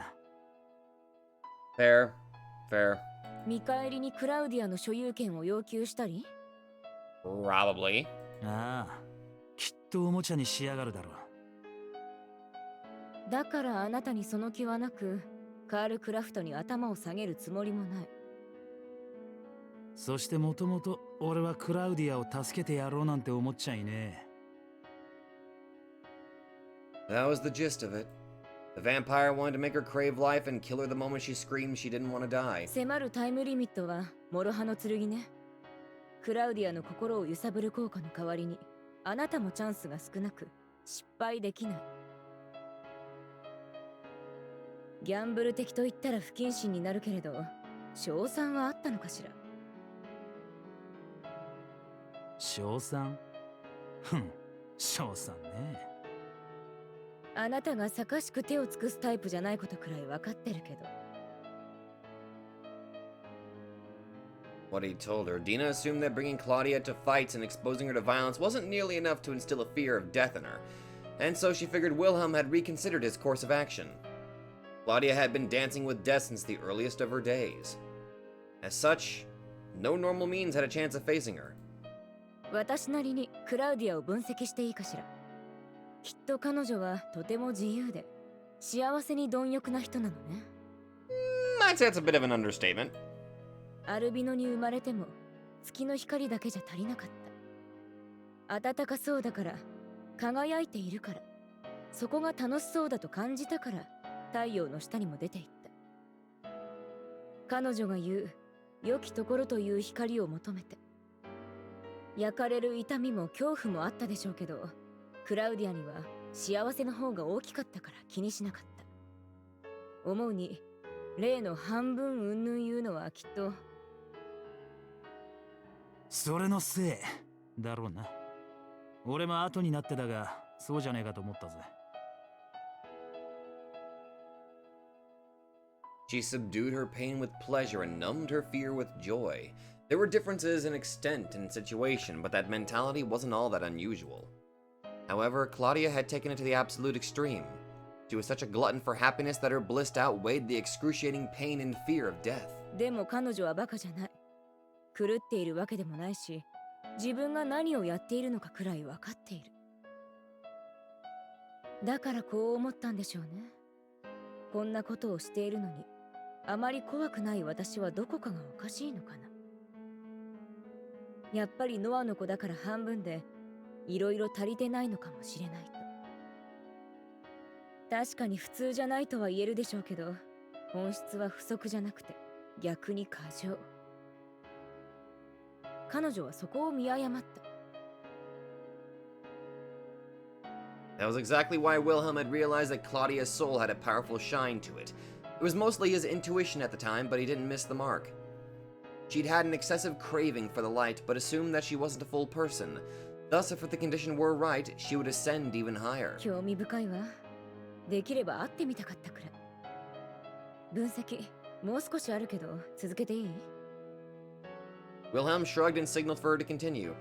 Fair. Fair. 見返りにクラウディアの所有権を要求したり？ Probably. ああ、きっとおもちゃにしやがるだろう。だからあなたにその気はなく、カール・クラフトに頭を下げるつもりもない。そしてもともと俺はクラウディアを助けてやろうなんて思っちゃいねえ。That was the gist of it. The vampire wanted to make her crave life and kill her the moment she screamed she didn't want to die. 迫るタイムリミットは諸刃の剣ね。クラウディアの心を揺さぶる効果の代わりに、あなたもチャンスが少なく失敗できない。ギャンブル的と言ったら不謹慎になるけれど、賞賛はあったのかしら。賞賛？ふん、賞賛ね。あなたが盛しく手を尽くすタイプじゃないことくらい分かってるけど。What he told her, Dina assumed that bringing Claudia to fights and exposing her to violence wasn't nearly enough to instill a fear of death in her, and so she figured Wilhelm had reconsidered his course of action. Claudia had been dancing with death since the earliest of her days. As such, no normal means had a chance of facing her. 私なりにクラウディアを分析していいかしら。きっと彼女はとても自由で幸せに貪欲な人なのね。I'd say that's a bit of an understatement. アルビノに生まれても月の光だけじゃ足りなかった。暖かそうだから、輝いているから、そこが楽しそうだと感じたから太陽の下にも出ていった。彼女が言う良きところという光を求めて。焼かれる痛みも恐怖もあったでしょうけど、クラウディアには幸せの方が大きかったから気にしなかった。思うに例の半分うんぬん言うのはきっとそれのせいだろうな。俺も後になってだがそうじゃねえかと思ったぜ。She subdued her pain with pleasure and numbed her fear with joy. There were differences in extent and situation, but that mentality wasn't all that unusual. However, Claudia had taken it to the absolute extreme. She was such a glutton for happiness that her bliss outweighed the excruciating pain and fear of death. でも彼女はバカじゃない。狂っているわけでもないし、自分が何をやっているのかくらい分かっている。だからこう思ったんでしょうね。こんなことをしているのに、あまり怖くない私はどこかがおかしいのかな。やっぱりノアの子だから半分でいろいろ足りてないのかもしれないと。確かに普通じゃないとは言えるでしょうけど、本質は不足じゃなくて逆に過剰。彼女はそこを見誤った。That was exactly why Wilhelm had realized that Claudia's soul had a powerful shine to it. It was mostly his intuition at the time, but he didn't miss the mark. She'd had an excessive craving for the light, but assumed that she wasn't a full person. Thus, if the condition were right, she would ascend even higher. 興味深いわ。できれば会ってみたかったくらい。分析、もう少しあるけど、続けていい？ Wilhelm shrugged and signaled for her to continue.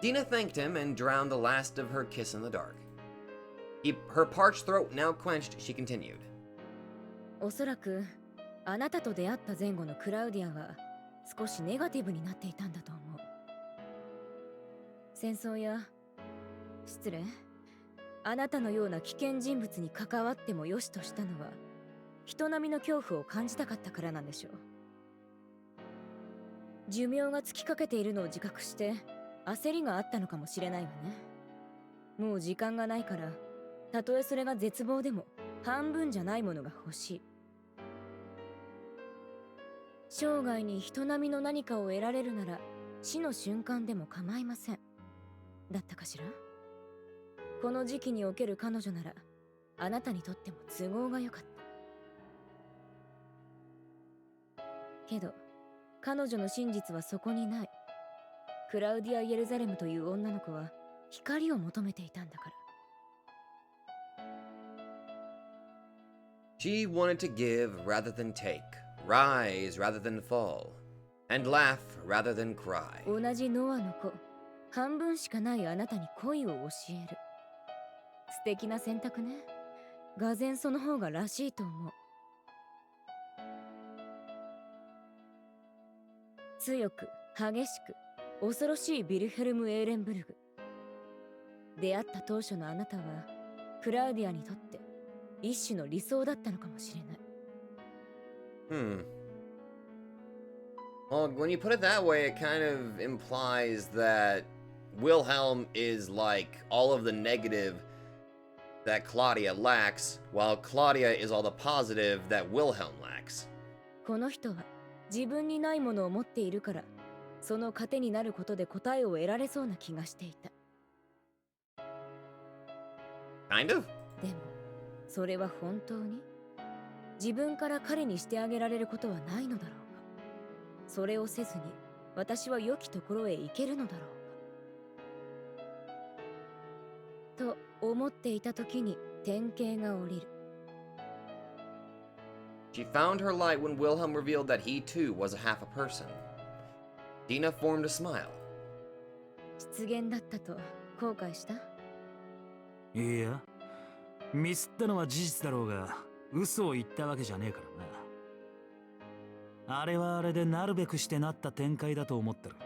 Dina thanked him and drowned the last of her kiss in the dark. Her parched throat now quenched, she continued. おそらく、あなたと出会った前後のクラウディアは、少しネガティブになっていたんだと思う。戦争や、失礼、あなたのような危険人物に関わってもよしとしたのは、人並みの恐怖を感じたかったからなんでしょう。寿命が尽きかけているのを自覚して焦りがあったのかもしれないわね。もう時間がないから、たとえそれが絶望でも半分じゃないものが欲しい。生涯に人並みの何かを得られるなら死の瞬間でも構いません。だったかしら。この時期における彼女ならあなたにとっても都合が良かった。けど彼女の真実はそこにない。クラウディア・イエルザレムという女の子は光を求めていたんだから。She wanted to give rather than take, rise rather than fall, and laugh rather than cry. 同じノアの子、半分しかないあなたに恋を教える。素敵な選択ね。がぜんその方がらしいと思う。強く、激しく、恐ろしいビルヘルム・エーレンブルグ。出会った当初のあなたは、クラウディアにとって一種の理想だったのかもしれない。Well, when you put it that way, it kind of implies that Wilhelm is like all of the negative that Claudia lacks, while Claudia is all the positive that Wilhelm lacks. この人は自分にないものを持っているから、その糧になることで答えを得られそうな気がしていた。Kind of? でも、それは本当に自分から彼にしてあげられることはないのだろうか。それをせずに私は良きところへ行けるのだろうか。と思っていた時に典型が降りる。She found her light when Wilhelm revealed that he too was a half a person. Dina formed a smile. 失言だったと後悔した？いや、ミスったのは事実だろうが、嘘を言ったわけじゃねえからな。あれはあれでなるべくしてなった展開だと思ってる。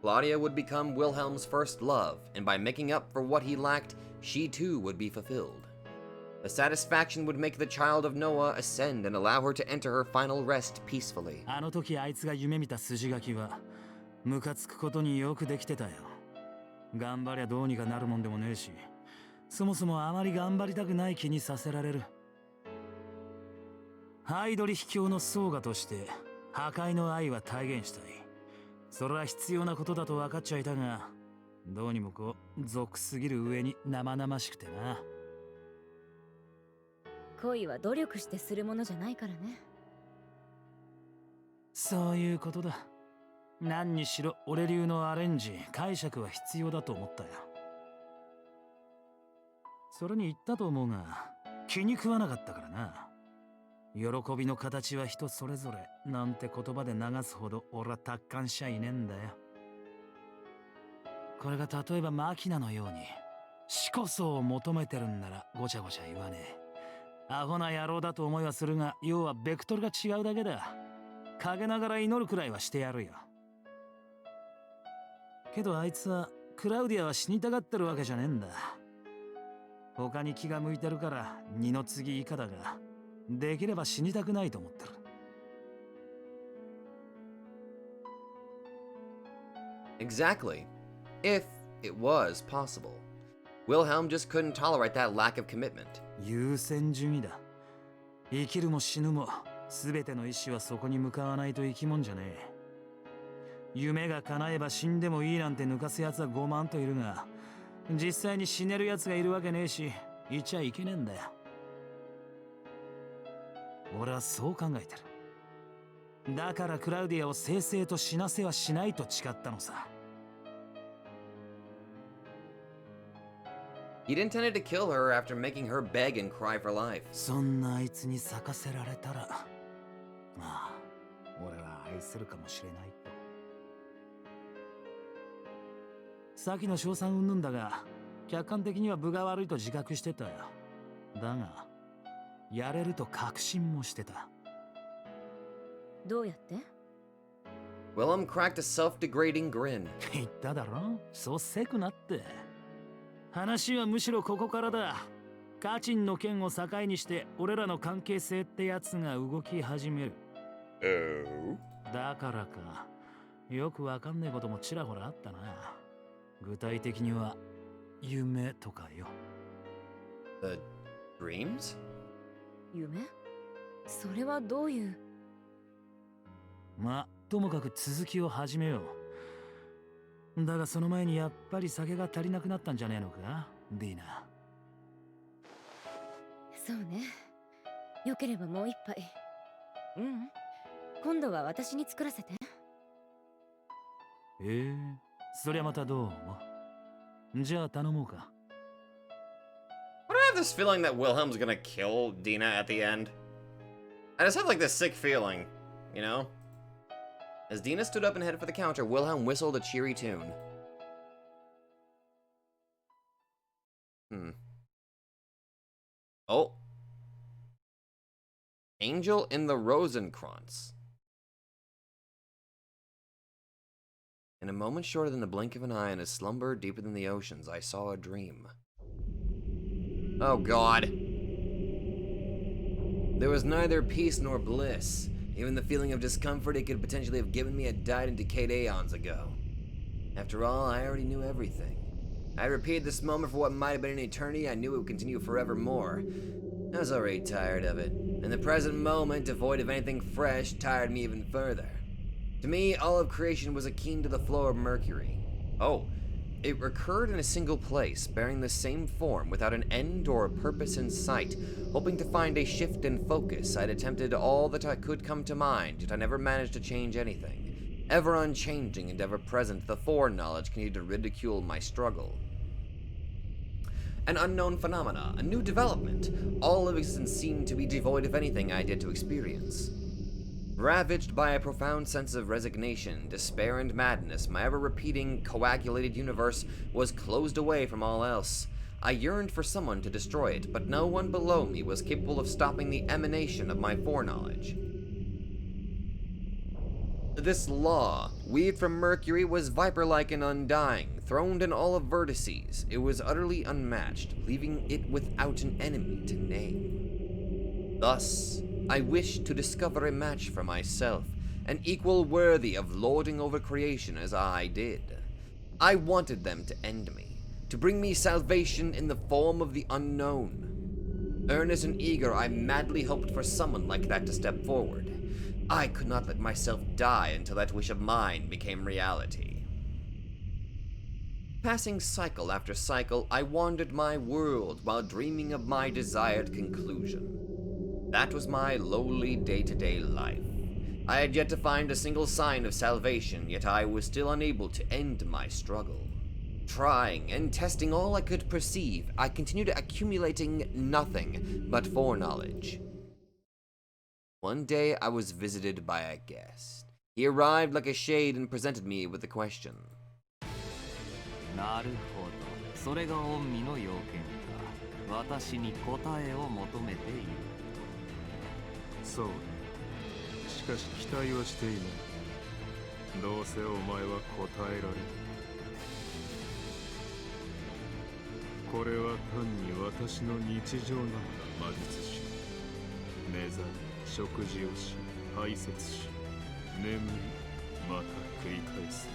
Claudia would become Wilhelm's first love, and by making up for what he lacked, she too would be fulfilled. The satisfaction would make the child of Noah ascend and allow her to enter her final rest peacefully. あの時あいつが夢見た筋書きは、ムカつくことによくできてたよ。頑張りゃどうにかなるもんでもねえし、そもそもあまり頑張りたくない気にさせられる。ハイドリ秘境の僧侶として破壊の愛は体現したい。それは必要なことだと分かっちゃいたが、どうにもこう俗すぎる上に生々しくてな。恋は努力してするものじゃないからね。そういうことだ。何にしろ俺流のアレンジ、解釈は必要だと思ったよ。それに言ったと思うが、気に食わなかったからな。喜びの形は人それぞれなんて言葉で流すほど俺は達観しちゃいねえんだよ。これが例えばマキナのように死こそを求めてるんならごちゃごちゃ言わねえ。アホな野郎だと思いはするが、要はベクトルが違うだけだ。陰ながら祈るくらいはしてやるよ。けどあいつはクラウディアは死にたがってるわけじゃねえんだ。他に気が向いてるから二の次以下だが、できれば死にたくないと思ってる。Exactly. If it was possible. Wilhelm just couldn't tolerate that lack of commitment. 優先順位だ。生きるも死ぬも全ての意志はそこに向かわないと生きもんじゃねえ。夢が叶えば死んでもいいなんて抜かす奴は5万といるが、実際に死ねる奴がいるわけねえし、いちゃいけねえんだよ。俺はそう考えてる。だからクラウディアを正々と死なせはしないと誓ったのさ。He'd intended to kill her after making her beg and cry for life. そんなあいつに咲かせられたら、まあ俺は愛するかもしれないと。さっきの称賛云々だが、客観的には分が悪いと自覚してたよ。だがやれると確信もしてた。どうやって？ Willem cracked a self-degrading grin. 言っただろ、そうせくなって。話はむしろここからだ。カチンの件を境にして俺らの関係性ってやつが動き始める。だからか、よくわかんねえこともちらほらあったな。具体的には夢とかよ。 The dreams? 夢？それはどういう？まあともかく続きを始めよう。だがその前にやっぱり酒が足りなくなったんじゃねえのか、ディナ。そうね。よければもう一杯。今度は私に作らせて。そりゃまたどう思う？じゃあ頼もうか。But I have this feeling that Wilhelm's gonna kill Dina at the end. I just have like this sick feeling, you know? As Dina stood up and headed for the counter, Wilhelm whistled a cheery tune. Oh. Angel in the Rosenkranz. In a moment shorter than the blink of an eye and a slumber deeper than the oceans, I saw a dream. Oh God. There was neither peace nor bliss. Even the feeling of discomfort it could potentially have given me had died and decayed aeons ago. After all, I already knew everything. I repeated this moment for what might have been an eternity. I knew it would continue forevermore. I was already tired of it, and the present moment, devoid of anything fresh, tired me even further. To me, all of creation was akin to the flow of Mercury. Oh, it recurred in a single place, bearing the same form, without an end or a purpose in sight. Hoping to find a shift in focus, I'd attempted all that I could come to mind, yet I never managed to change anything. Ever unchanging and ever present, the foreknowledge continued to ridicule my struggle. An unknown phenomena, a new development. All of existence seemed to be devoid of anything I did to experience. Ravaged by a profound sense of resignation, despair, and madness, my ever-repeating, coagulated universe was closed away from all else. I yearned for someone to destroy it, but no one below me was capable of stopping the emanation of my foreknowledge. This law, weaved from Mercury, was viper-like and undying, throned in all of vertices. It was utterly unmatched, leaving it without an enemy to name. Thus, I wished to discover a match for myself, an equal worthy of lording over creation as I did. I wanted them to end me, to bring me salvation in the form of the unknown. Earnest and eager, I madly hoped for someone like that to step forward. I could not let myself die until that wish of mine became reality. Passing cycle after cycle, I wandered my world while dreaming of my desired conclusion. That was my lowly day-to-day life. I had yet to find a single sign of salvation, yet I was still unable to end my struggle. Trying and testing all I could perceive, I continued accumulating nothing but foreknowledge. One day I was visited by a guest. He arrived like a shade and presented me with a question. なるほど、それが御身の要件か。私に答えを求めている。そうだ。しかし期待はしていない。どうせお前は答えられる。これは単に私の日常なのだ、魔術師。寝ざる、食事をし、排泄し、眠り、また繰り返す。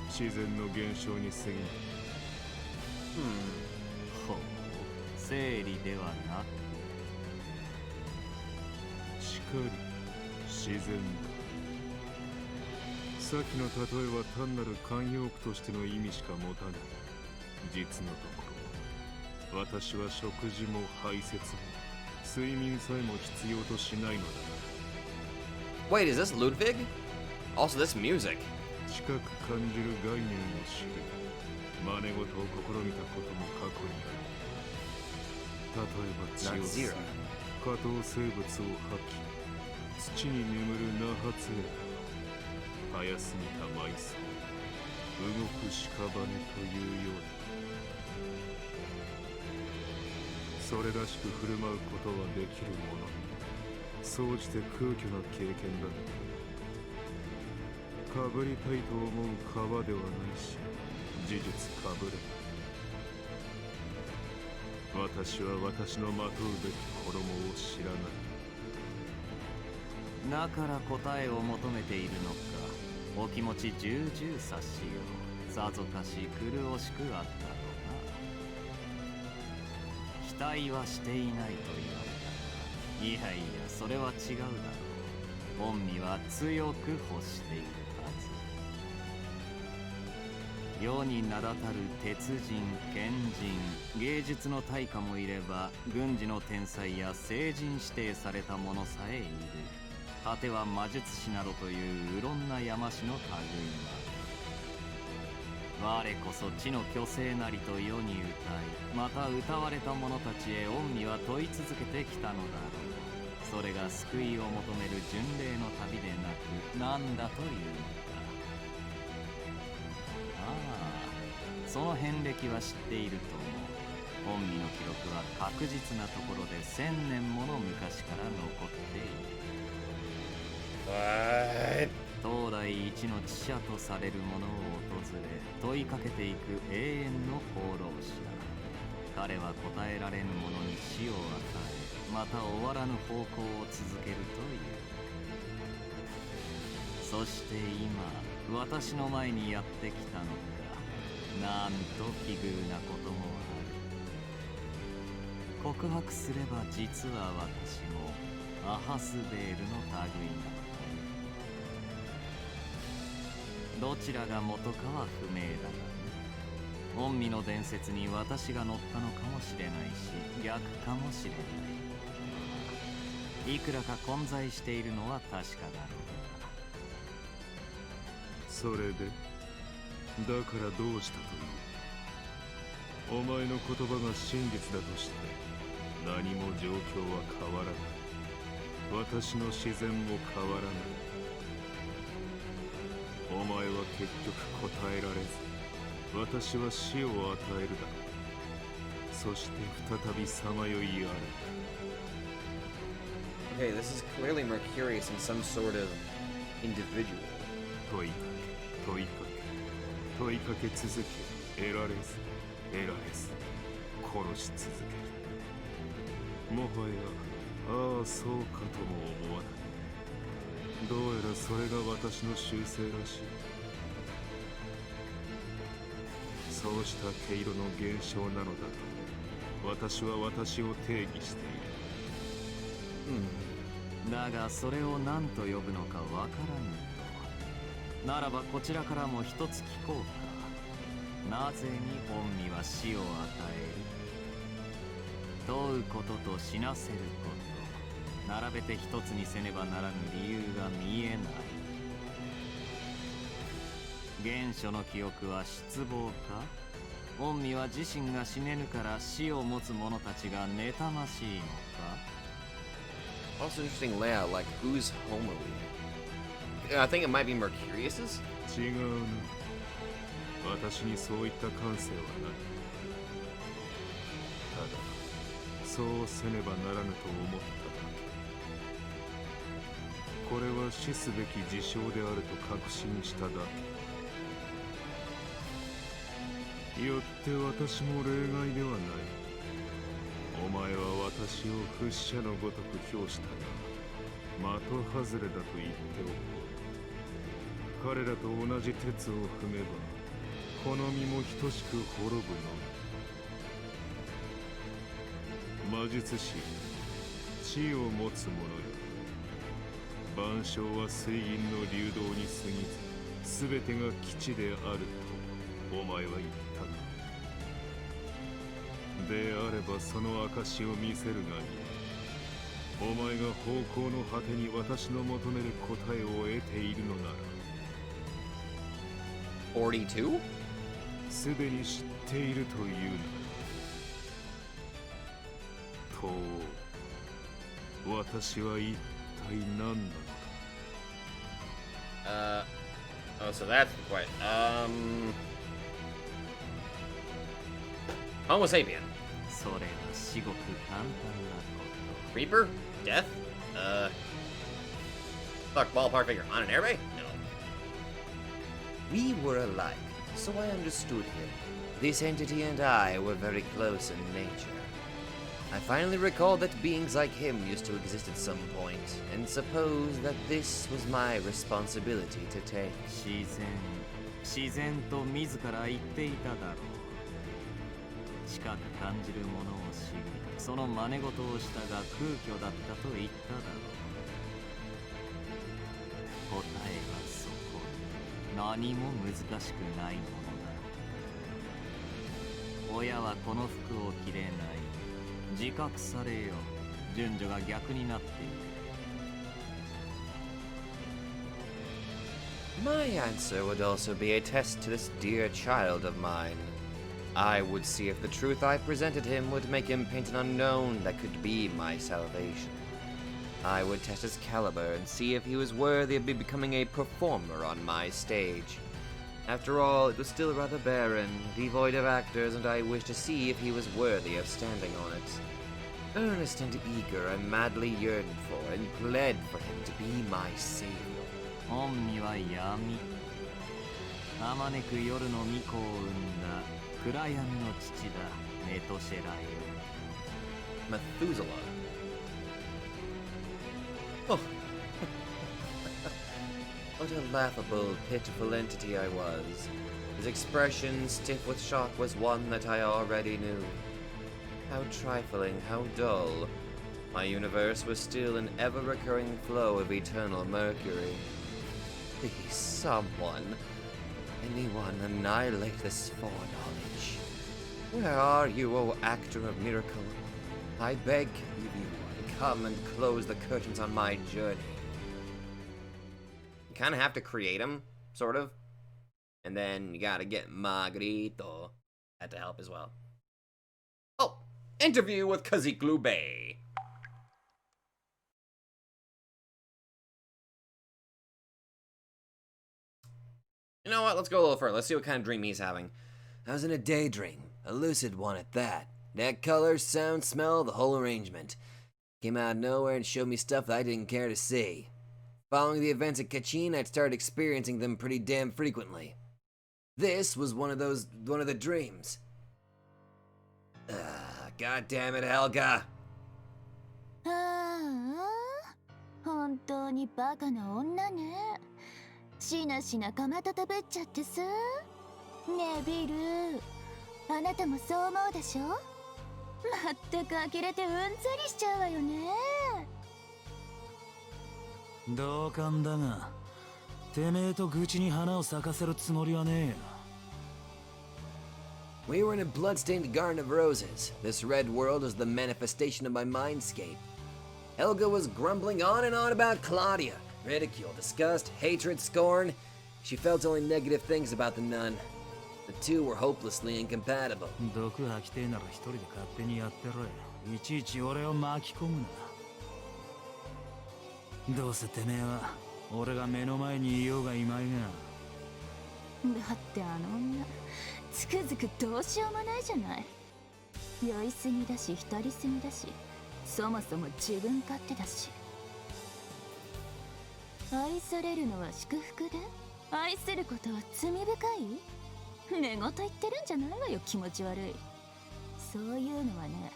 自然の現象に過ぎない。ほう、生理ではなく。しかり、自然だ。さっきの例えは単なる慣用句としての意味しか持たない。実のところ、私は食事も排泄も睡眠さえも必要としないのだ。Wait, is this Ludwig? Also, this music. 近く感じる概念を知る。真似事を試みたことも過去にある。例えば血を吸う、下等生物を吐き、土に眠るナハツエラ、早すぎた埋葬、動く屍というような。それらしく振る舞うことはできるものに、総じて空虚な経験だ。かぶりたいと思う皮ではないし、事実かぶれ。私は私のまとうべき衣を知らない。だから答えを求めているのか。お気持ち重々察しよう。さぞかし苦しくあったろうな。期待はしていないと言われたが、いやいやそれは違うだろう。御身は強く欲しているはず。世に名だたる鉄人、剣人、芸術の大家もいれば、軍事の天才や聖人指定された者さえいる。果ては魔術師などといううろんな山師の類は、我こそ地の巨星なりと世に歌い、また歌われた者たちへ御身は問い続けてきたのだろう。それが救いを求める巡礼の旅でなく何だというのか。ああ、その遍歴は知っていると思う。御身の記録は確実なところで1000年もの昔から残っている。当代一の知者とされる者を訪れ問いかけていく永遠の放浪者。彼は答えられぬ者に死を与え、また終わらぬ方向を続けるという。そして今私の前にやってきたのか。なんと奇遇なこともある。告白すれば実は私もアハスベールの類なの。どちらが元かは不明だが、御身の伝説に私が乗ったのかもしれないし、逆かもしれない。いくらか混在しているのは確かだろう。それで、だからどうしたという。お前の言葉が真実だとして、何も状況は変わらない。私の自然も変わらない。お前は結局答えられず、私は死を与えるだろう。そして再びさまよい歩く。Okay, this is clearly Mercurius in some sort of individual. 問いかけ、問いかけ、問いかけ続け、得られず、得られず、殺し続ける。もはや、ああそうかとも思わない。どうやらそれが私の習性らしい。そうした毛色の現象なのだと私は私を定義している。だがそれを何と呼ぶのかわからぬと。ならばこちらからも一つ聞こうか。なぜに御身は死を与える。問うことと死なせること、並べて一つにせねばならぬ理由が見えない。原初の記憶は失望か。御身は自身が死ねぬから死を持つ者たちが妬ましいのか。 Also interesting layout, like whose home are we? I think it might be Mercurius's? 違うな。私にそういった感性はない。ただ、そうせねばならぬと思っただけ。これは死すべき事象であると確信しただけ。よって私も例外ではない。お前は私を不死者のごとく評したが、的外れだと言っておこう。彼らと同じ鉄を踏めば、この身も等しく滅ぶのみ。魔術師、地を持つ者よ。万象は水銀の流動に過ぎず、全てが基地であるとお前は言ったな。であればその証を見せるがいい。お前が方向の果てに私の求める答えを得ているのなら 42? すでに知っているというのだ。と私は一体何なのだ。Oh, so that's quite, Homo sapien. それは至極簡単なこ Reaper? Death? Fuck, ballpark figure. On an airbay? No. We were alike, so I understood him. This entity and I were very close in nature. I finally recalled that beings like him used to exist at some point, and supposed that this was my responsibility to take. 自然と自ら言っていただろう。近く感じるものを知り、その真似事をしたが空虚だったと言っただろう。答えはそこ。何も難しくないものだ。親はこの服を着れない。自覚されよ。順序が逆になっている。My answer would also be a test to this dear child of mine. I would see if the truth I presented him would make him paint an unknown that could be my salvation. I would test his caliber and see if he was worthy of becoming a performer on my stage. After all, it was still rather barren, devoid of actors, and I wished to see if he was worthy of standing on it. Earnest and eager, I madly yearned for and pled for him to be my savior. 御身は闇。あまねく夜の巫女を生んだ暗闇の父だ、メトシェラよ。Methuselah. Oh. What a laughable, pitiful entity I was. His expression, stiff with shock, was one that I already knew. How trifling, how dull. My universe was still an ever-recurring flow of eternal mercury. Please, someone, anyone, annihilate this foreknowledge. Where are you, O actor of miracle? I beg of you, come and close the curtains on my journey. You kind of have to create him, sort of. And then you gotta get Margarito. That to help as well. Oh, interview with Kaziklu Bey. You know what? Let's go a little further. Let's see what kind of dream he's having. I was in a daydream, a lucid one at that. That color, sound, smell, the whole arrangement. Came out of nowhere and showed me stuff that I didn't care to see. Following the events at Kachin, I'd started experiencing them pretty damn frequently. This was one of the dreams. God damn it, Helga. ああ、本当にバカな女ね。しなしなかまととぶっちゃってさ。ねえビル、あなたもそう思うでしょ？まったく呆れてうんざりしちゃうわよね。同感だが、てめえと愚痴に花を咲かせるつもりはねえよ。We were in a blood-stained garden of roses. This red world was the manifestation of my mindscape. Helga was grumbling on and on about Claudia. Ridicule, disgust, hatred, scorn. She felt only negative things about the nun. The two were hopelessly incompatible. 毒吐きてえなら一人で勝手にやってろよ。いちいち俺を巻き込むな。どうせてめえは俺が目の前にいようがいまいが。だってあの女、つくづくどうしようもないじゃない。酔いすぎだし、浸りすぎだし、そもそも自分勝手だし。愛されるのは祝福で、愛することは罪深い？寝言言ってるんじゃないわよ、気持ち悪い。そういうのはね、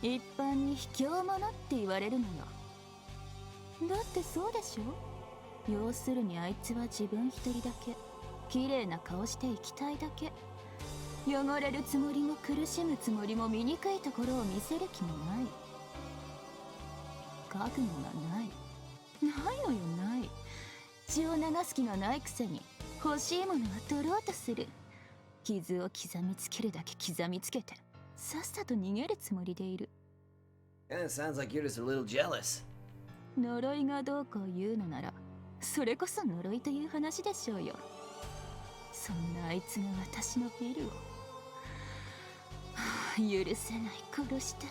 一般に卑怯者って言われるのよ。だってそうでしょ？要するにあいつは自分一人だけ、綺麗な顔して生きたいだけ。汚れるつもりも苦しむつもりも醜いところを見せる気もない。覚悟がない。ないのよ、ない。血を流す気がないくせに欲しいものは取ろうとする。傷を刻みつけるだけ刻みつけてさっさと逃げるつもりでいる。Yeah, it sounds like you're just a little jealous. 呪いがどうこう言うのなら、それこそ呪いという話でしょうよ。そんなあいつが私のビルを許せない、殺したい。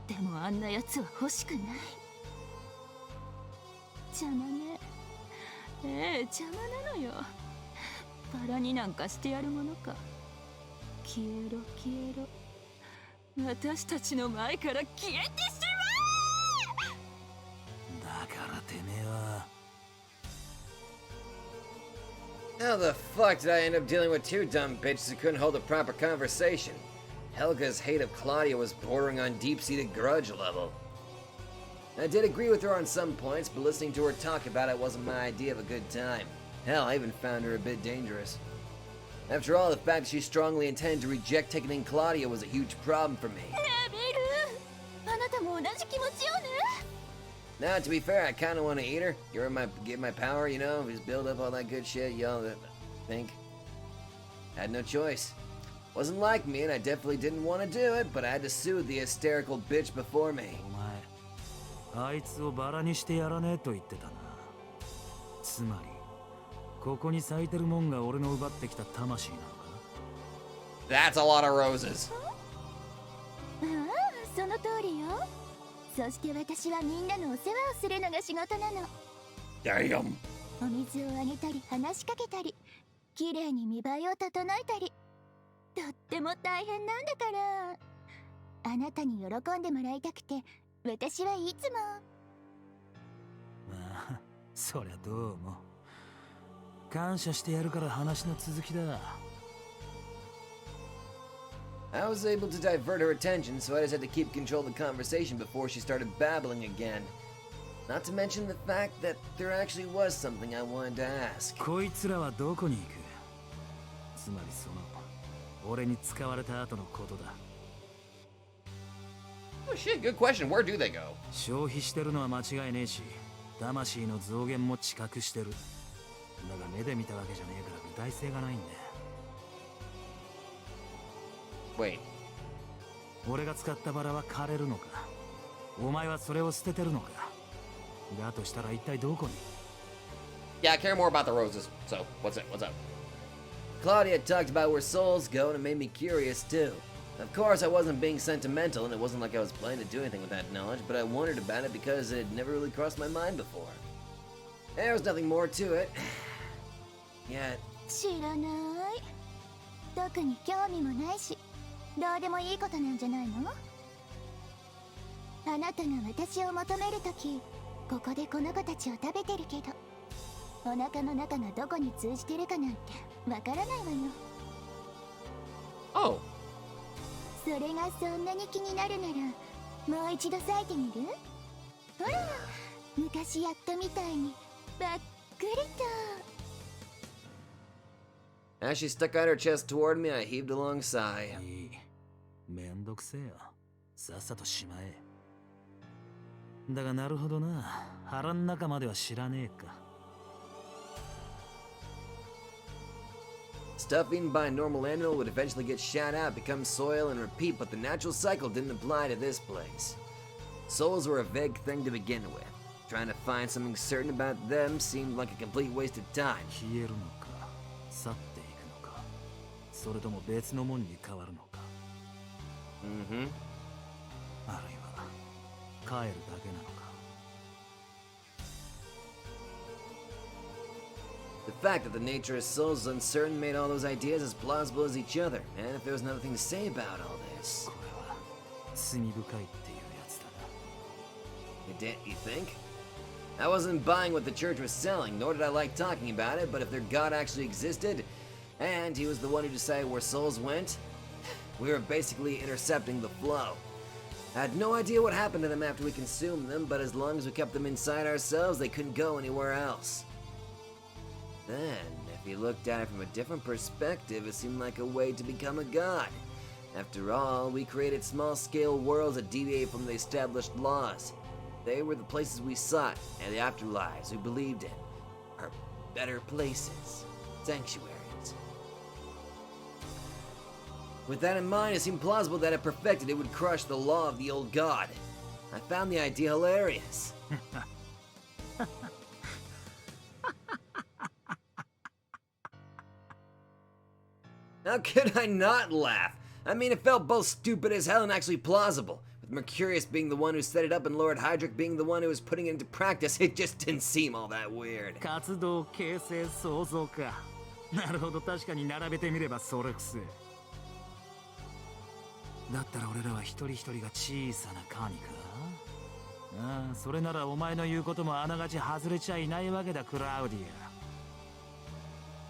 でもあんなやつは欲しくない。邪魔ね。邪魔なのよ。バラになんかしてやるものか。消えろ消えろ。私たちの前から消えてしまだからてめえは How the fuck did I end up dealing with two dumb bitches who couldn't hold a proper conversation? Helga's hate of Claudia was bordering on deep-seated grudge level. I did agree with her on some points, but listening to her talk about it wasn't my idea of a good time. Hell, I even found her a bit dangerous. After all, the fact that she strongly intended to reject taking in Claudia was a huge problem for me. う。ねえビル、あなたも同じ気持ちよね。 Now, to be fair, I kinda wanna eat her. Give my power, you know, just build up all that good shit, y'all think. Had no choice. Wasn't like me, and I definitely didn't want to do it, but I had to soothe the hysterical bitch before me. お前あいつをバラにしてやらねえと言ってたな。つまりここに咲いてるもんが俺の奪ってきた魂なのか。 That's a lot of roses. ああ、その通りよ。そして私はみんなのお世話をするのが仕事なの。 Damn. お水をあげたり話しかけたり、きれいに見栄えを整えたり、とっても大変なんだから。あなたに喜んでもらいたくて、私はいつも。まあそりゃどうも感謝してやるから話の続きだ。 I was able to divert her attention, so I just had to keep control of the conversation before she started babbling again. Not to mention the fact that there actually was something I wanted to ask. こいつらはどこに行く。つまりその俺に使われた後のことだ。 Oh shit, good question. Where do they go? 消費してるのは間違いねえし、魂の増減も知覚してる。だが目で見たわけじゃねえから具体性がないんだよ。 Wait. 俺が使ったバラは枯れるのか、お前はそれを捨ててるのか。だとしたら一体どこに。 Yeah, I care more about the roses. So, what's up? Claudia talked about where souls go, and it made me curious too. Of course, I wasn't being sentimental, and it wasn't like I was planning to do anything with that knowledge, but I wondered about it because it had never really crossed my mind before. There was nothing more to it. Yet. 知らない。特に興味もないし、どうでもいいことなんじゃないの？あなたが私を求めるとき、ここでこの子たちを食べてるけど、お腹の中がどこに通じてるかなんてわからないわよ。 Oh. それがそんなに気になるなら、もう一度咲いてみる？ほら、昔やったみたいにばっくりと。 As she stuck out her chest toward me, I heaved a long sigh. いい。めんどくせえよ。さっさとしまえ。だがなるほどな。腹ん中までは知らねえか。 Stuff eaten by a normal animal would eventually get shat out, become soil, and repeat, but the natural cycle didn't apply to this place. Souls were a vague thing to begin with. Trying to find something certain about them seemed like a complete waste of time. 消えるのか、去っていくのか、それとも別のもんに変わるのか。Mm-hmm. あるいは帰るだけなのか。 The fact that the nature of souls is uncertain made all those ideas as plausible as each other, and if there was nothing to say about all this. これは罪深いっていうやつだな。 You think? I wasn't buying what the church was selling, nor did I like talking about it, but if their god actually existed, and he was the one who decided where souls went, we were basically intercepting the flow. I had no idea what happened to them after we consumed them, but as long as we kept them inside ourselves, they couldn't go anywhere else. Then, if you looked at it from a different perspective, it seemed like a way to become a god. After all, we created small-scale worlds that deviate from the established laws. They were the places we sought, and the afterlives we believed in. Are better places. Sanctuaries. With that in mind, it seemed plausible that if perfected, it would crush the law of the old god. I found the idea hilarious. How could I not laugh? I mean, it felt both stupid as hell and actually plausible. With Mercurius being the one who set it up and Lord Hydric being the one who was putting it into practice, it just didn't seem all that weird. 活動形成創造か。なるほど、確かに並べてみればそれくせ。だったら俺らは一人一人が小さな神か。ああ、それならお前の言うこともあながち外れちゃいないわけだ、クラウディア。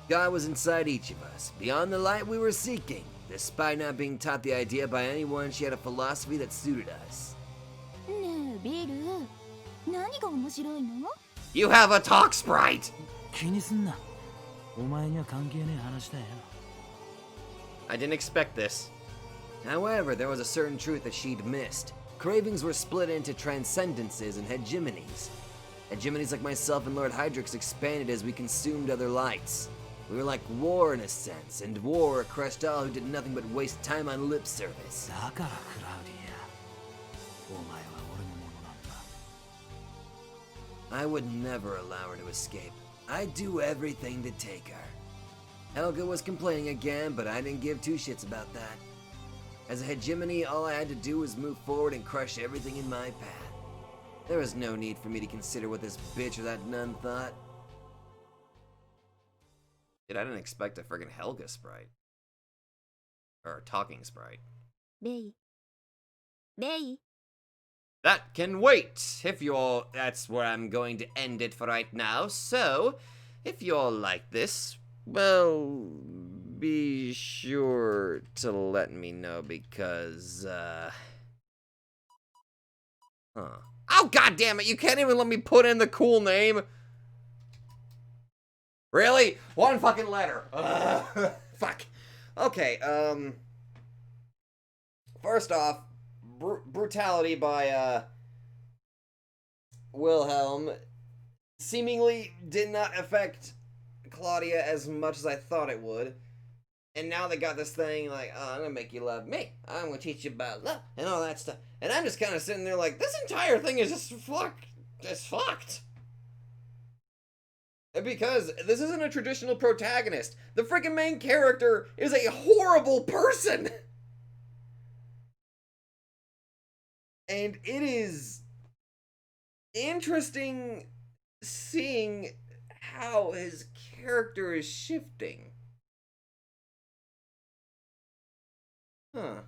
God was inside each of us, beyond the light we were seeking. Despite not being taught the idea by anyone, she had a philosophy that suited us. ねえビル、何が面白いの？ You have a talk sprite! 気にすんな。お前には関係ねえ話だよ。I didn't expect this. However, there was a certain truth that she'd missed. Cravings were split into transcendences and hegemonies. Hegemonies like myself and Lord Hydrix expanded as we consumed other lights. We were like war in a sense, and war crushed all who did nothing but waste time on lip service. だからクラウディア、お前は俺のものなんだ。 I would never allow her to escape. I'd do everything to take her. Helga was complaining again, but I didn't give two shits about that. As a hegemony, all I had to do was move forward and crush everything in my path. There was no need for me to consider what this bitch or that nun thought. Dude, I didn't expect a friggin' Helga sprite. Or a talking sprite. ベイ。ベイ。 That can wait. If you're... That's where I'm going to end it for right now. So, if you all like this, well, be sure to let me know because, Oh, god damn it, you can't even let me put in the cool name. Really? One fucking letter. Fuck. Okay, first off, brutality by, Wilhelm seemingly did not affect Claudia as much as I thought it would. And now they got this thing like, oh, I'm gonna make you love me. I'm gonna teach you about love and all that stuff. And I'm just kind of sitting there like, this entire thing is just fucked. Because this isn't a traditional protagonist. The freaking main character is a horrible person. And it is interesting seeing how his character is shifting. Huh.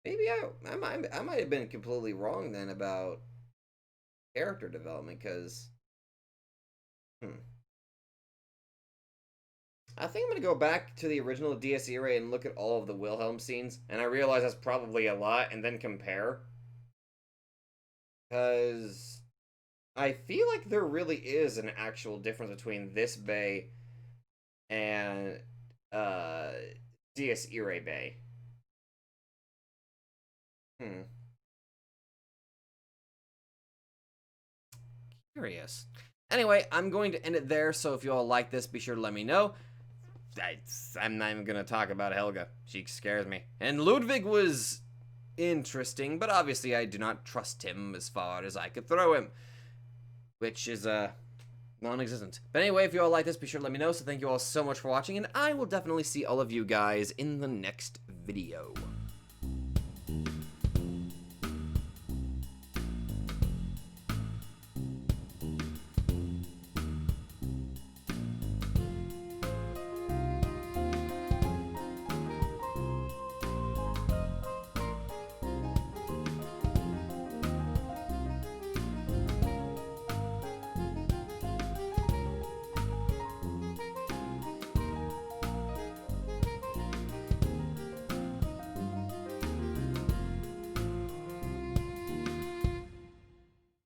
Maybe I might have been completely wrong then about character development, because I think I'm gonna go back to the original DS Irae and look at all of the Wilhelm scenes, and I realize that's probably a lot, and then compare, because I feel like there really is an actual difference between this Bey and DS Irae Bey. Curious. Anyway, I'm going to end it there, so if you all like this, be sure to let me know. I'm not even going to talk about Helga. She scares me. And Ludwig was interesting, but obviously I do not trust him as far as I could throw him. Which is, non-existent. But anyway, if you all like this, be sure to let me know. So thank you all so much for watching, and I will definitely see all of you guys in the next video.